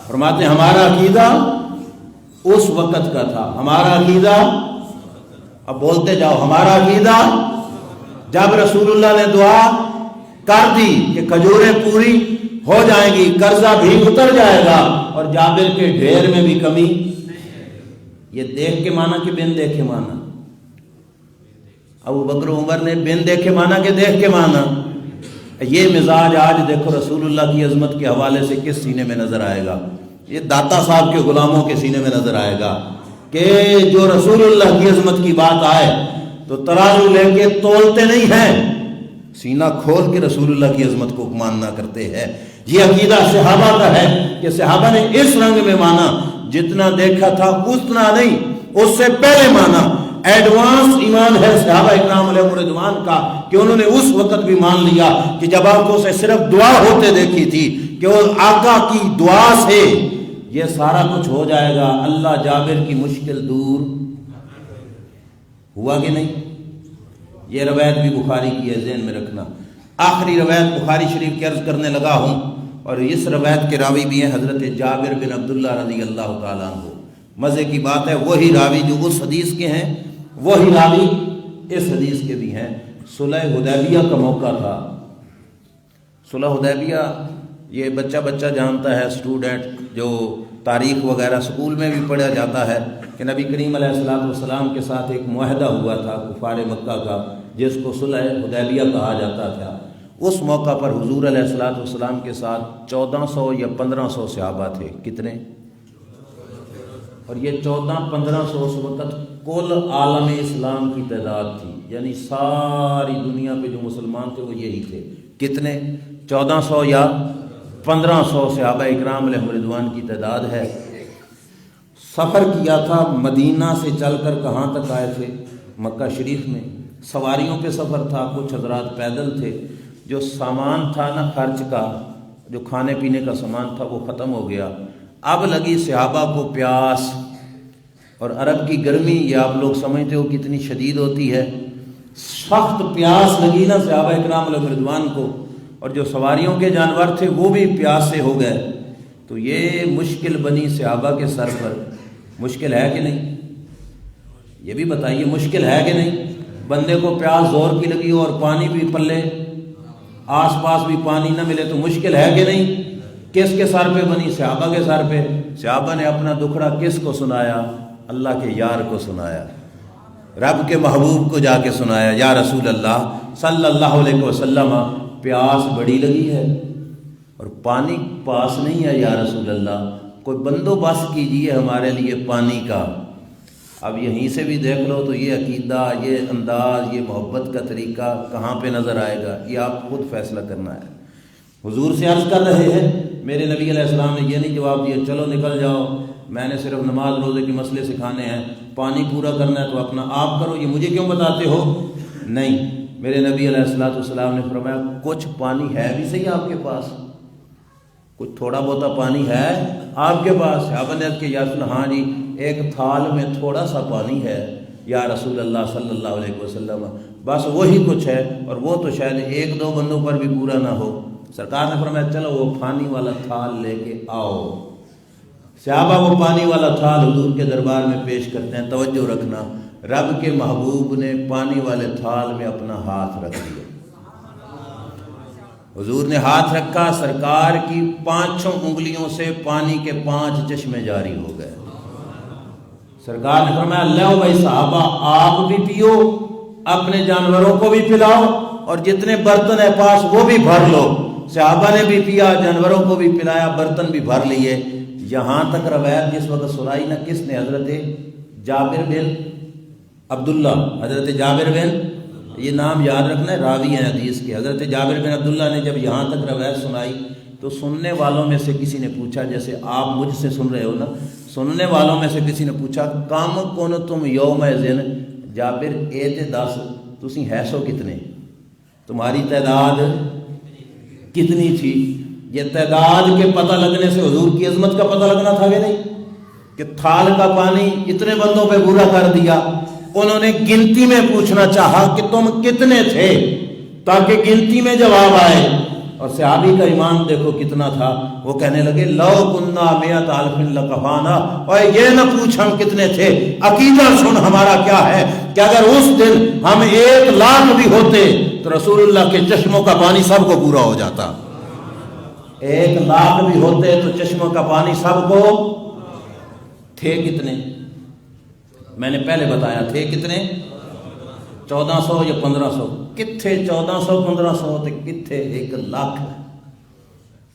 فرماتے ہیں ہمارا عقیدہ اس وقت کا تھا، ہمارا عقیدہ، اب بولتے جاؤ، ہمارا عقیدہ جب رسول اللہ نے دعا کر دی کہ کھجوریں پوری ہو جائیں گی، قرضہ بھی اتر جائے گا اور جابر کے ڈھیر میں بھی کمی۔ یہ دیکھ کے مانا کہ بن دیکھ کے مانا؟ ابو بکر عمر نے بن دیکھ کے مانا کہ دیکھ کے مانا؟ یہ مزاج آج دیکھو رسول اللہ کی عظمت کے حوالے سے کس سینے میں نظر آئے گا؟ یہ داتا صاحب کے غلاموں کے سینے میں نظر آئے گا کہ جو رسول اللہ کی عظمت کی بات آئے تو ترازو لے کے تولتے نہیں ہیں، سینہ کھول کے رسول اللہ کی عظمت کو ماننا کرتے ہیں۔ یہ عقیدہ صحابہ کا ہے کہ صحابہ نے اس رنگ میں مانا، جتنا دیکھا تھا اتنا نہیں، اس سے پہلے مانا۔ ایڈوانس ایمان ہے صحابہ اکرام علیہ رضوان کا کہ انہوں نے اس وقت بھی مان لیا کہ جب آنکھوں سے صرف دعا ہوتے دیکھی تھی کہ وہ آقا کی دعا سے یہ سارا کچھ ہو جائے گا۔ اللہ جابر کی مشکل دور ہوا کہ نہیں؟ یہ روایت بھی بخاری کی ہے، ذہن میں رکھنا۔ آخری روایت بخاری شریف کی عرض کرنے لگا ہوں، اور اس روایت کے راوی بھی ہیں حضرت جابر بن عبداللہ رضی اللہ تعالیٰ عنہ۔ مزے کی بات ہے وہی راوی جو اس حدیث کے ہیں وہی راوی اس حدیث کے بھی ہیں۔ صلح حدیبیہ کا موقع تھا۔ صلح حدیبیہ یہ بچہ جانتا ہے، اسٹوڈنٹ جو تاریخ وغیرہ اسکول میں بھی پڑھا جاتا ہے کہ نبی کریم علیہ السلام کے ساتھ ایک معاہدہ ہوا تھا کفار مکہ کا، جس کو صلح حدیبیہ کہا جاتا تھا۔ اس موقع پر حضور علیہ السلام کے ساتھ 1400 یا 1500 صحابہ تھے۔ کتنے؟ اور یہ 1400-1500 اس وقت کل عالم اسلام کی تعداد تھی، یعنی ساری دنیا پہ جو مسلمان تھے وہ یہی تھے۔ کتنے؟ 1400 یا 1500 صحابہ اکرام علیہ رضوان کی تعداد ہے۔ سفر کیا تھا، مدینہ سے چل کر کہاں تک آئے تھے؟ مکہ شریف میں۔ سواریوں پہ سفر تھا، کچھ حضرات پیدل تھے۔ جو سامان تھا نا خرچ کا، جو کھانے پینے کا سامان تھا وہ ختم ہو گیا۔ اب لگی صحابہ کو پیاس، اور عرب کی گرمی یہ آپ لوگ سمجھتے ہو کتنی شدید ہوتی ہے، سخت پیاس لگی نا صحابہ اکرام علیہ رضوان کو، اور جو سواریوں کے جانور تھے وہ بھی پیاس سے ہو گئے۔ تو یہ مشکل بنی صحابہ کے سر پر۔ مشکل ہے کہ نہیں؟ یہ بھی بتائیے مشکل ہے کہ نہیں؟ بندے کو پیاس زور کی لگی ہو اور پانی بھی پلے، آس پاس بھی پانی نہ ملے تو مشکل ہے کہ نہیں؟ کس کے سر پہ بنی؟ صحابہ کے سر پہ۔ صحابہ نے اپنا دکھڑا کس کو سنایا؟ اللہ کے یار کو سنایا، رب کے محبوب کو جا کے سنایا، یا رسول اللہ صلی اللہ علیہ وسلم پیاس بڑی لگی ہے اور پانی پاس نہیں ہے، یا رسول اللہ کوئی بندوبست کیجیے ہمارے لیے پانی کا۔ اب یہیں سے بھی دیکھ لو تو یہ عقیدہ، یہ انداز، یہ محبت کا طریقہ کہاں پہ نظر آئے گا، یہ آپ خود فیصلہ کرنا ہے۔ حضور سے عرض کر رہے ہیں، میرے نبی علیہ السلام نے یہ نہیں جواب دیا چلو نکل جاؤ، میں نے صرف نماز روزے کے مسئلے سکھانے ہیں، پانی پورا کرنا ہے تو اپنا آپ کرو، یہ مجھے کیوں بتاتے ہو؟ نہیں، میرے نبی علیہ السلام نے فرمایا کچھ پانی ہے بھی صحیح آپ کے پاس، کچھ تھوڑا بہتا پانی ہے آپ کے پاس؟ صحابہ نے کہا یا رسول اللہ، ہاں جی ایک تھال میں تھوڑا سا پانی ہے یا رسول اللہ صلی اللہ علیہ وسلم، بس وہی کچھ ہے، اور وہ تو شاید ایک دو بندوں پر بھی پورا نہ ہو۔ سرکار نے فرمایا چلو وہ پانی والا تھال لے کے آؤ۔ صحابہ وہ پانی والا تھال حضور کے دربار میں پیش کرتے ہیں۔ توجہ رکھنا، رب کے محبوب نے پانی والے تھال میں اپنا ہاتھ رکھ دیا۔ حضور نے ہاتھ رکھا، سرکار کی 5 انگلیوں سے پانی کے 5 چشمے جاری ہو گئے۔ سرکار نے فرمایا لو بھائی صحابہ آپ بھی پیو، اپنے جانوروں کو بھی پلاؤ، اور جتنے برتن ہے پاس وہ بھی بھر لو۔ صحابہ نے بھی پیا، جانوروں کو بھی پلایا، برتن بھی بھر لیے۔ یہاں تک روایت جس وقت سنائی نا کس نے؟ حضرت جابر بن عبداللہ، حضرت جابر بن، یہ نام یاد رکھنا ہے، راوی ہیں حدیث کے، حضرت جابر بن عبداللہ نے جب یہاں تک روایت سنائی تو سننے والوں میں سے کسی نے پوچھا، جیسے آپ مجھ سے سن رہے ہو نا، سننے والوں میں سے کسی نے پوچھا کم کون تم یوم ذن، جابر اے تے دس تسی ہے سو کتنے، تمہاری تعداد کتنی تھی؟ یہ تعداد کے پتہ لگنے سے حضور کی عظمت کا پتہ لگنا تھا کہ نہیں؟ کہ تھال کا پانی اتنے بندوں پہ پورا کر دیا۔ انہوں نے گنتی میں پوچھنا چاہا کہ تم کتنے تھے، تاکہ گنتی میں جواب آئے۔ اور صحابی کا ایمان دیکھو کتنا تھا، وہ کہنے لگے لو کننا مئۃ الف لکفانا، اور یہ نہ پوچھ ہم کتنے تھے، عقیدہ سن ہمارا کیا ہے کہ اگر اس دن ہم 1,00,000 بھی ہوتے تو رسول اللہ کے چشموں کا پانی سب کو پورا ہو جاتا۔ 1,00,000 بھی ہوتے تو چشموں کا پانی سب کو، تھے کتنے؟ میں نے پہلے بتایا تھے کتنے، 1400 یا 1500، کتھے 1400 1500 ہوتے، کتھے 1,00,000۔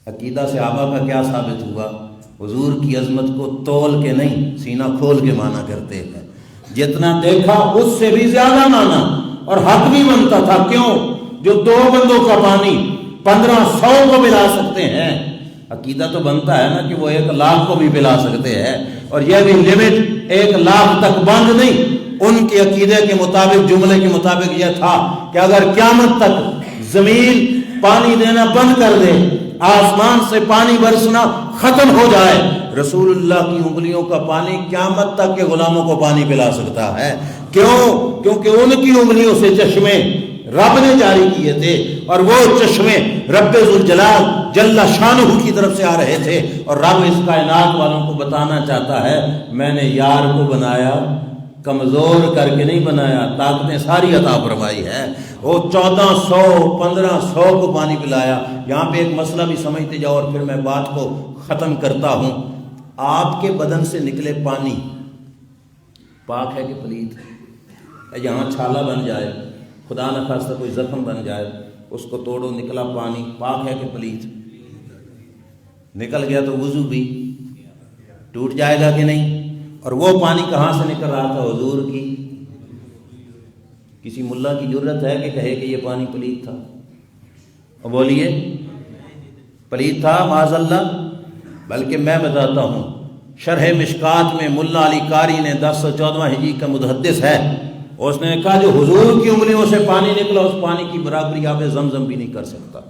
عقیدہ صحابہ کا کیا ثابت ہوا؟ حضور کی عظمت کو تول کے نہیں، سینہ کھول کے مانا کرتے ہیں۔ جتنا دیکھا اس سے بھی زیادہ مانا، اور حق بھی بنتا تھا۔ کیوں؟ جو 2 بندوں کا پانی 1500 کو پلا سکتے ہیں، عقیدہ تو بنتا ہے نا کہ وہ 1,00,000 کو بھی پلا سکتے ہیں، اور یہ بھی لمٹ 1,00,000 تک بند نہیں۔ ان کے عقیدے کے مطابق، جملے کے مطابق یہ تھا کہ اگر قیامت تک زمین پانی دینا بند کر دے، آسمان سے پانی برسنا ختم ہو جائے، رسول اللہ کی انگلیوں کا پانی قیامت تک کے غلاموں کو پانی پلا سکتا ہے۔ کیوں؟ کیونکہ ان کی انگلیوں سے چشمے رب نے جاری کیے تھے، اور وہ چشمے رب ذوالجلال جل شانہ کی طرف سے آ رہے تھے، اور رب اس کائنات والوں کو بتانا چاہتا ہے میں نے یار کو بنایا کمزور کر کے نہیں بنایا، طاقتیں ساری عطا فرمائی ہے۔ وہ 1400 1500 کو پانی پلایا۔ یہاں پہ ایک مسئلہ بھی سمجھتے جاؤ اور پھر میں بات کو ختم کرتا ہوں۔ آپ کے بدن سے نکلے پانی پاک ہے کہ پلید ہے؟ یہاں چھالا بن جائے، خدا نہ خواستہ کوئی زخم بن جائے، اس کو توڑو، نکلا پانی پاک ہے کہ پلید؟ نکل گیا تو وضو بھی ٹوٹ جائے گا کہ نہیں؟ اور وہ پانی کہاں سے نکل رہا تھا؟ حضور کی، کسی ملا کی جرت ہے کہ کہے کہ یہ پانی پلید تھا؟ اور بولیے پلید تھا معاذ اللہ؟ بلکہ میں بتاتا ہوں، شرح مشکات میں ملا علی قاری نے 1014 ہجری کا محدث ہے، اس نے کہا جو حضور کی انگلیوں سے پانی نکلا اس پانی کی برابری آب زمزم بھی نہیں کر سکتا۔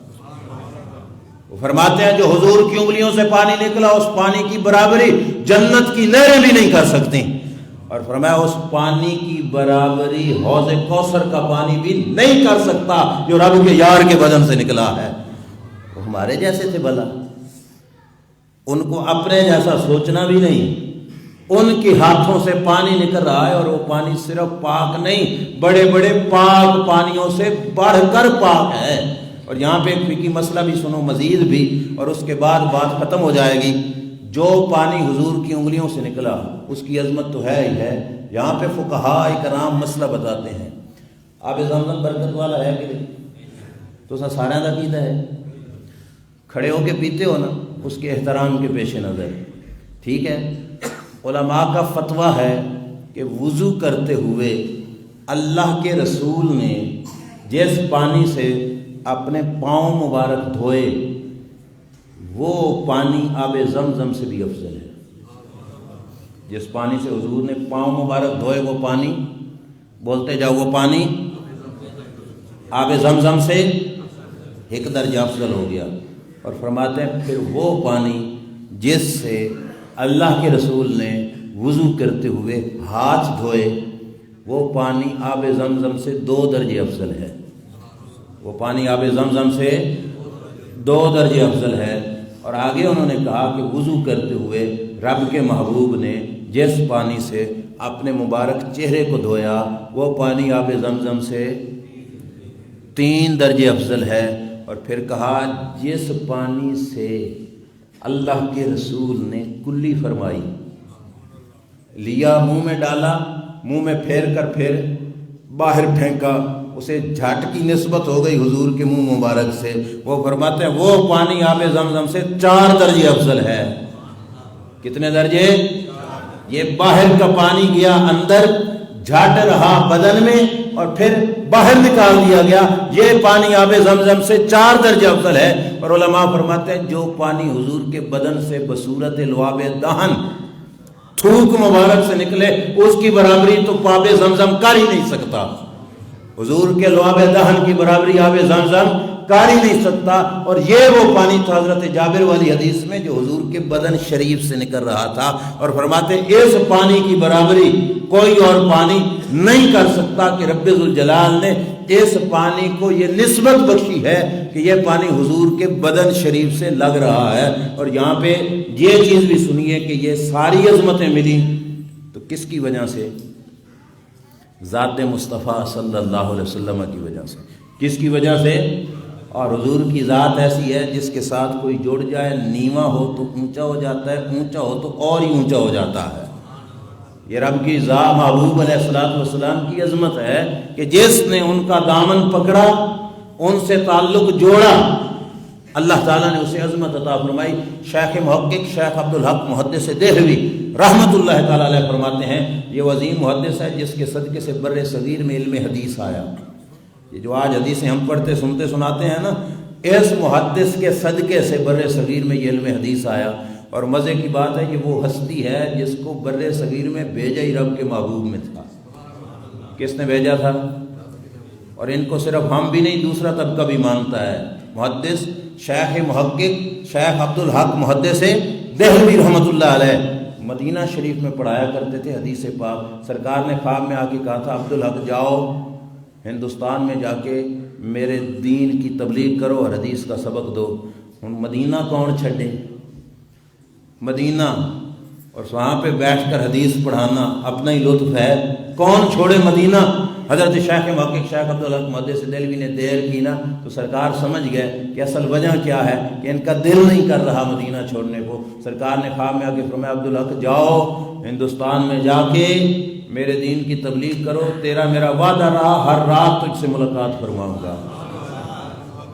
وہ فرماتے ہیں جو حضور کی انگلیوں سے پانی نکلا اس پانی کی برابری جنت کی نہریں بھی نہیں کر سکتی، اور فرمایا اس پانی کی برابری حوض کوثر کا پانی بھی نہیں کر سکتا جو رب کے یار کے بدن سے نکلا ہے۔ وہ ہمارے جیسے تھے بھلا، ان کو اپنے جیسا سوچنا بھی نہیں۔ ان کے ہاتھوں سے پانی نکل رہا ہے، اور وہ پانی صرف پاک نہیں، بڑے بڑے پاک پانیوں سے بڑھ کر پاک ہے۔ اور یہاں پہ ایک فقہی مسئلہ بھی سنو مزید بھی، اور اس کے بعد بات ختم ہو جائے گی۔ جو پانی حضور کی انگلیوں سے نکلا اس کی عظمت تو ہے ہی ہے۔ یہاں پہ فقہاء کرام مسئلہ بتاتے ہیں، آب زمزم برکت والا ہے کہ نہیں؟ تو سارا دا عقیدہ ہے، کھڑے ہو کے پیتے ہو نا، اس کے احترام کے پیش نظر، ٹھیک ہے؟ علماء کا فتویٰ ہے کہ وضو کرتے ہوئے اللہ کے رسول نے جس پانی سے اپنے پاؤں مبارک دھوئے وہ پانی آب زمزم سے بھی افضل ہے۔ جس پانی سے حضور نے پاؤں مبارک دھوئے وہ پانی، بولتے جاؤ، وہ پانی آب زمزم سے 1 درجہ افضل ہو گیا۔ اور فرماتے ہیں پھر وہ پانی جس سے اللہ کے رسول نے وضو کرتے ہوئے ہاتھ دھوئے وہ پانی آب زمزم سے 2 درجے افضل ہے۔ وہ پانی آب زمزم سے 2 درجے افضل ہے۔ اور آگے انہوں نے کہا کہ وضو کرتے ہوئے رب کے محبوب نے جس پانی سے اپنے مبارک چہرے کو دھویا وہ پانی آب زمزم سے 3 درجے افضل ہے۔ اور پھر کہا جس پانی سے اللہ کے رسول نے کلی فرمائی، لیا منہ میں ڈالا، منہ میں پھیر کر پھر باہر پھینکا، اسے جھٹ کی نسبت ہو گئی حضور کے منہ مبارک سے۔ وہ فرماتے ہیں وہ پانی آب زمزم سے 4 درجے افضل ہے۔ کتنے درجے؟ یہ باہر کا پانی گیا اندر، جھٹ رہا بدن میں اور پھر باہر نکال دیا گیا، یہ پانی آب زمزم سے 4 درجے افضل ہے۔ اور علماء فرماتے ہیں جو پانی حضور کے بدن سے بصورت لعاب دہن تھوک مبارک سے نکلے اس کی برابری تو آب زمزم کر ہی نہیں سکتا۔ حضور کے لعاب دہن کی برابری آب زمزم کر ہی نہیں سکتا۔ اور یہ وہ پانی تھا حضرت جابر والی حدیث میں جو حضور کے بدن شریف سے نکل رہا تھا، اور فرماتے اس پانی کی برابری کوئی اور پانی نہیں کر سکتا کہ رب ذوالجلال نے اس پانی کو یہ نسبت بخشی ہے کہ یہ پانی حضور کے بدن شریف سے لگ رہا ہے۔ اور یہاں پہ یہ چیز بھی سنیے کہ یہ ساری عظمتیں ملی تو کس کی وجہ سے؟ ذات مصطفیٰ صلی اللہ علیہ وسلم کی وجہ سے۔ کس کی وجہ سے؟ اور حضور کی ذات ایسی ہے جس کے ساتھ کوئی جڑ جائے، نیواں ہو تو اونچا ہو جاتا ہے، اونچا ہو تو اور ہی اونچا ہو جاتا ہے۔ یہ رب کی ذات محبوب علیہ الصلوۃ والسلام کی عظمت ہے کہ جس نے ان کا دامن پکڑا، ان سے تعلق جوڑا، اللہ تعالیٰ نے اسے عظمت عطا فرمائی۔ شیخ محقق شیخ عبدالحق محدث دہلوی رحمۃ اللہ تعالیٰ علیہ فرماتے ہیں یہ وہ عظیم محدث ہے جس کے صدقے سے بر صغیر میں علم حدیث آیا۔ یہ جو آج حدیثیں ہم پڑھتے سنتے سناتے ہیں نا، اس محدث کے صدقے سے بر صغیر میں یہ علم حدیث آیا۔ اور مزے کی بات ہے کہ وہ ہستی ہے جس کو بر صغیر میں بھیجا ہی رب کے محبوب میں تھا۔ کس نے بھیجا تھا؟ اور ان کو صرف ہم بھی نہیں، دوسرا طبقہ بھی مانتا ہے۔ محدث شیخ محقق شیخ عبدالحق محدث دہلوی رحمۃ اللہ علیہ مدینہ شریف میں پڑھایا کرتے تھے حدیث پاک۔ سرکار نے خواب میں آ کے کہا تھا عبدالحق جاؤ ہندوستان میں جا کے میرے دین کی تبلیغ کرو اور حدیث کا سبق دو۔ مدینہ کون چھڑے؟ مدینہ اور وہاں پہ بیٹھ کر حدیث پڑھانا اپنا ہی لطف ہے، کون چھوڑے مدینہ؟ حضرت شیخ محقق شیخ عبدالحق محدث دہلوی نے دیر کی نا تو سرکار سمجھ گئے کہ اصل وجہ کیا ہے، کہ ان کا دل نہیں کر رہا مدینہ چھوڑنے کو۔ سرکار نے خواب میں آ کے فرمایا عبدالحق جاؤ ہندوستان میں جا کے میرے دین کی تبلیغ کرو، تیرا میرا وعدہ رہا ہر رات تجھ سے ملاقات فرماؤں گا،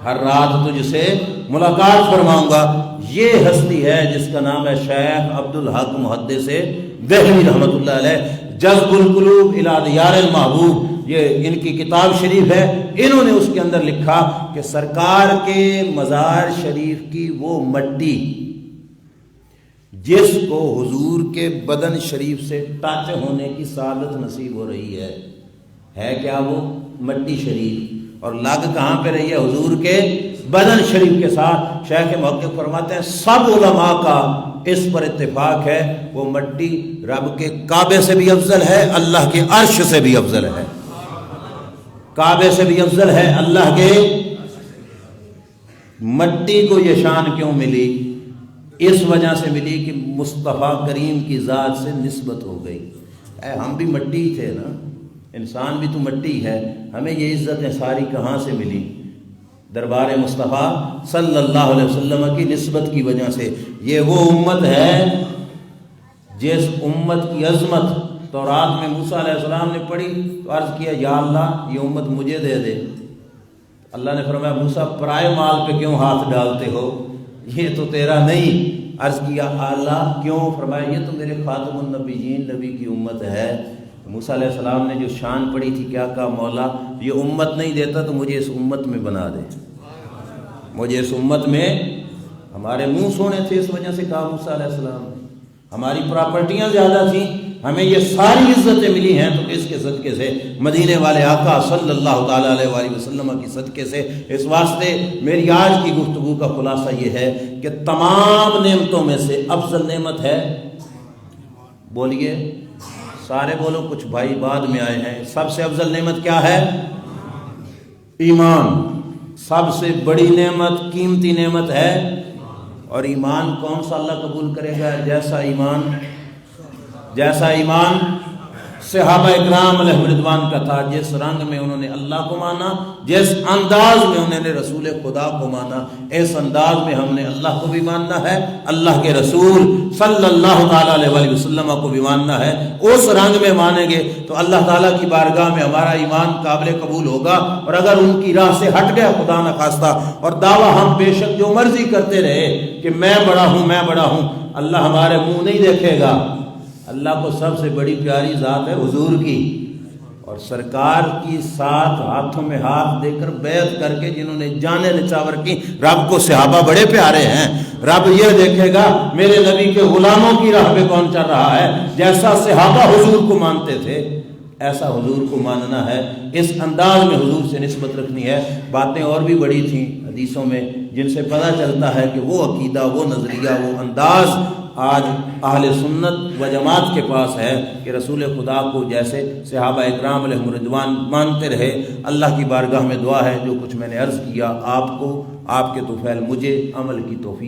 ہر رات تجھ سے ملاقات فرماؤں گا۔ یہ ہستی ہے جس کا نام ہے شیخ عبدالحق محدث دہلوی رحمۃ اللہ علیہ۔ جذب القلوب الی دیار المحبوب یہ ان کی کتاب شریف ہے۔ انہوں نے اس کے اندر لکھا کہ سرکار کے مزار شریف کی وہ مٹی جس کو حضور کے بدن شریف سے ٹچ ہونے کی سعادت نصیب ہو رہی ہے کیا وہ مٹی شریف، اور لگ کہاں پہ رہی ہے؟ حضور کے بدن شریف کے ساتھ۔ شیخ محقق فرماتے ہیں سب علماء کا اس پر اتفاق ہے وہ مٹی رب کے کعبے سے بھی افضل ہے، اللہ کے عرش سے بھی افضل ہے، کعبے سے بھی افضل ہے، اللہ کے۔ مٹی کو یہ شان کیوں ملی؟ اس وجہ سے ملی کہ مصطفیٰ کریم کی ذات سے نسبت ہو گئی۔ ہم بھی مٹی ہی تھے نا، انسان بھی تو مٹی ہے، ہمیں یہ عزتیں ساری کہاں سے ملی؟ دربار مصطفیٰ صلی اللہ علیہ وسلم کی نسبت کی وجہ سے۔ یہ وہ امت ہے جس امت کی عظمت تورات میں موسیٰ علیہ السلام نے پڑھی تو عرض کیا یا اللہ یہ امت مجھے دے دے۔ اللہ نے فرمایا موسیٰ پرائے مال پہ کیوں ہاتھ ڈالتے ہو، یہ تو تیرا نہیں۔ عرض کیا اللہ کیوں؟ فرمایا یہ تو میرے خاتم النبیین نبی کی امت ہے۔ موسیٰ علیہ السلام نے جو شان پڑھی تھی کیا کہا مولا یہ امت نہیں دیتا تو مجھے اس امت میں بنا دے، مجھے اس امت میں۔ ہمارے منہ سونے تھے اس وجہ سے کہا موسیٰ علیہ السلام نے، ہماری پراپرٹیاں زیادہ تھیں، ہمیں یہ ساری عزتیں ملی ہیں تو اس کے صدقے سے، مدینے والے آقا صلی اللہ تعالیٰ علیہ وآلہ وسلم کی صدقے سے۔ اس واسطے میری آج کی گفتگو کا خلاصہ یہ ہے کہ تمام نعمتوں میں سے افضل نعمت ہے، بولیے سارے بولو، کچھ بھائی بعد میں آئے ہیں، سب سے افضل نعمت کیا ہے؟ ایمان۔ سب سے بڑی نعمت قیمتی نعمت ہے، اور ایمان کون سا اللہ قبول کرے گا؟ جیسا ایمان صحابہ اکرام علیہم رضوان کا تھا، جس رنگ میں انہوں نے اللہ کو مانا، جس انداز میں انہوں نے رسول خدا کو مانا، اس انداز میں ہم نے اللہ کو بھی ماننا ہے، اللہ کے رسول صلی اللہ تعالیٰ علیہ وسلم کو بھی ماننا ہے۔ اس رنگ میں مانیں گے تو اللہ تعالیٰ کی بارگاہ میں ہمارا ایمان قابل قبول ہوگا، اور اگر ان کی راہ سے ہٹ گیا خدا نخواستہ اور دعویٰ ہم بے شک جو مرضی کرتے رہے کہ میں بڑا ہوں میں بڑا ہوں، اللہ ہمارے منہ نہیں دیکھے گا۔ اللہ کو سب سے بڑی پیاری ذات ہے حضور کی، اور سرکار کی ساتھ ہاتھوں میں ہاتھ دے کر بیعت کر کے جنہوں نے جانیں نچاور کی، رب کو صحابہ بڑے پیارے ہیں۔ رب یہ دیکھے گا میرے نبی کے غلاموں کی راہ پہ کون چل رہا ہے، جیسا صحابہ حضور کو مانتے تھے ایسا حضور کو ماننا ہے، اس انداز میں حضور سے نسبت رکھنی ہے۔ باتیں اور بھی بڑی تھیں حدیثوں میں جن سے پتہ چلتا ہے کہ وہ عقیدہ، وہ نظریہ، وہ انداز آج اہل سنت و جماعت کے پاس ہے کہ رسول خدا کو جیسے صحابہ اکرام علیہم رضوان مانتے رہے۔ اللہ کی بارگاہ میں دعا ہے جو کچھ میں نے عرض کیا آپ کو، آپ کے طفیل مجھے عمل کی توفیق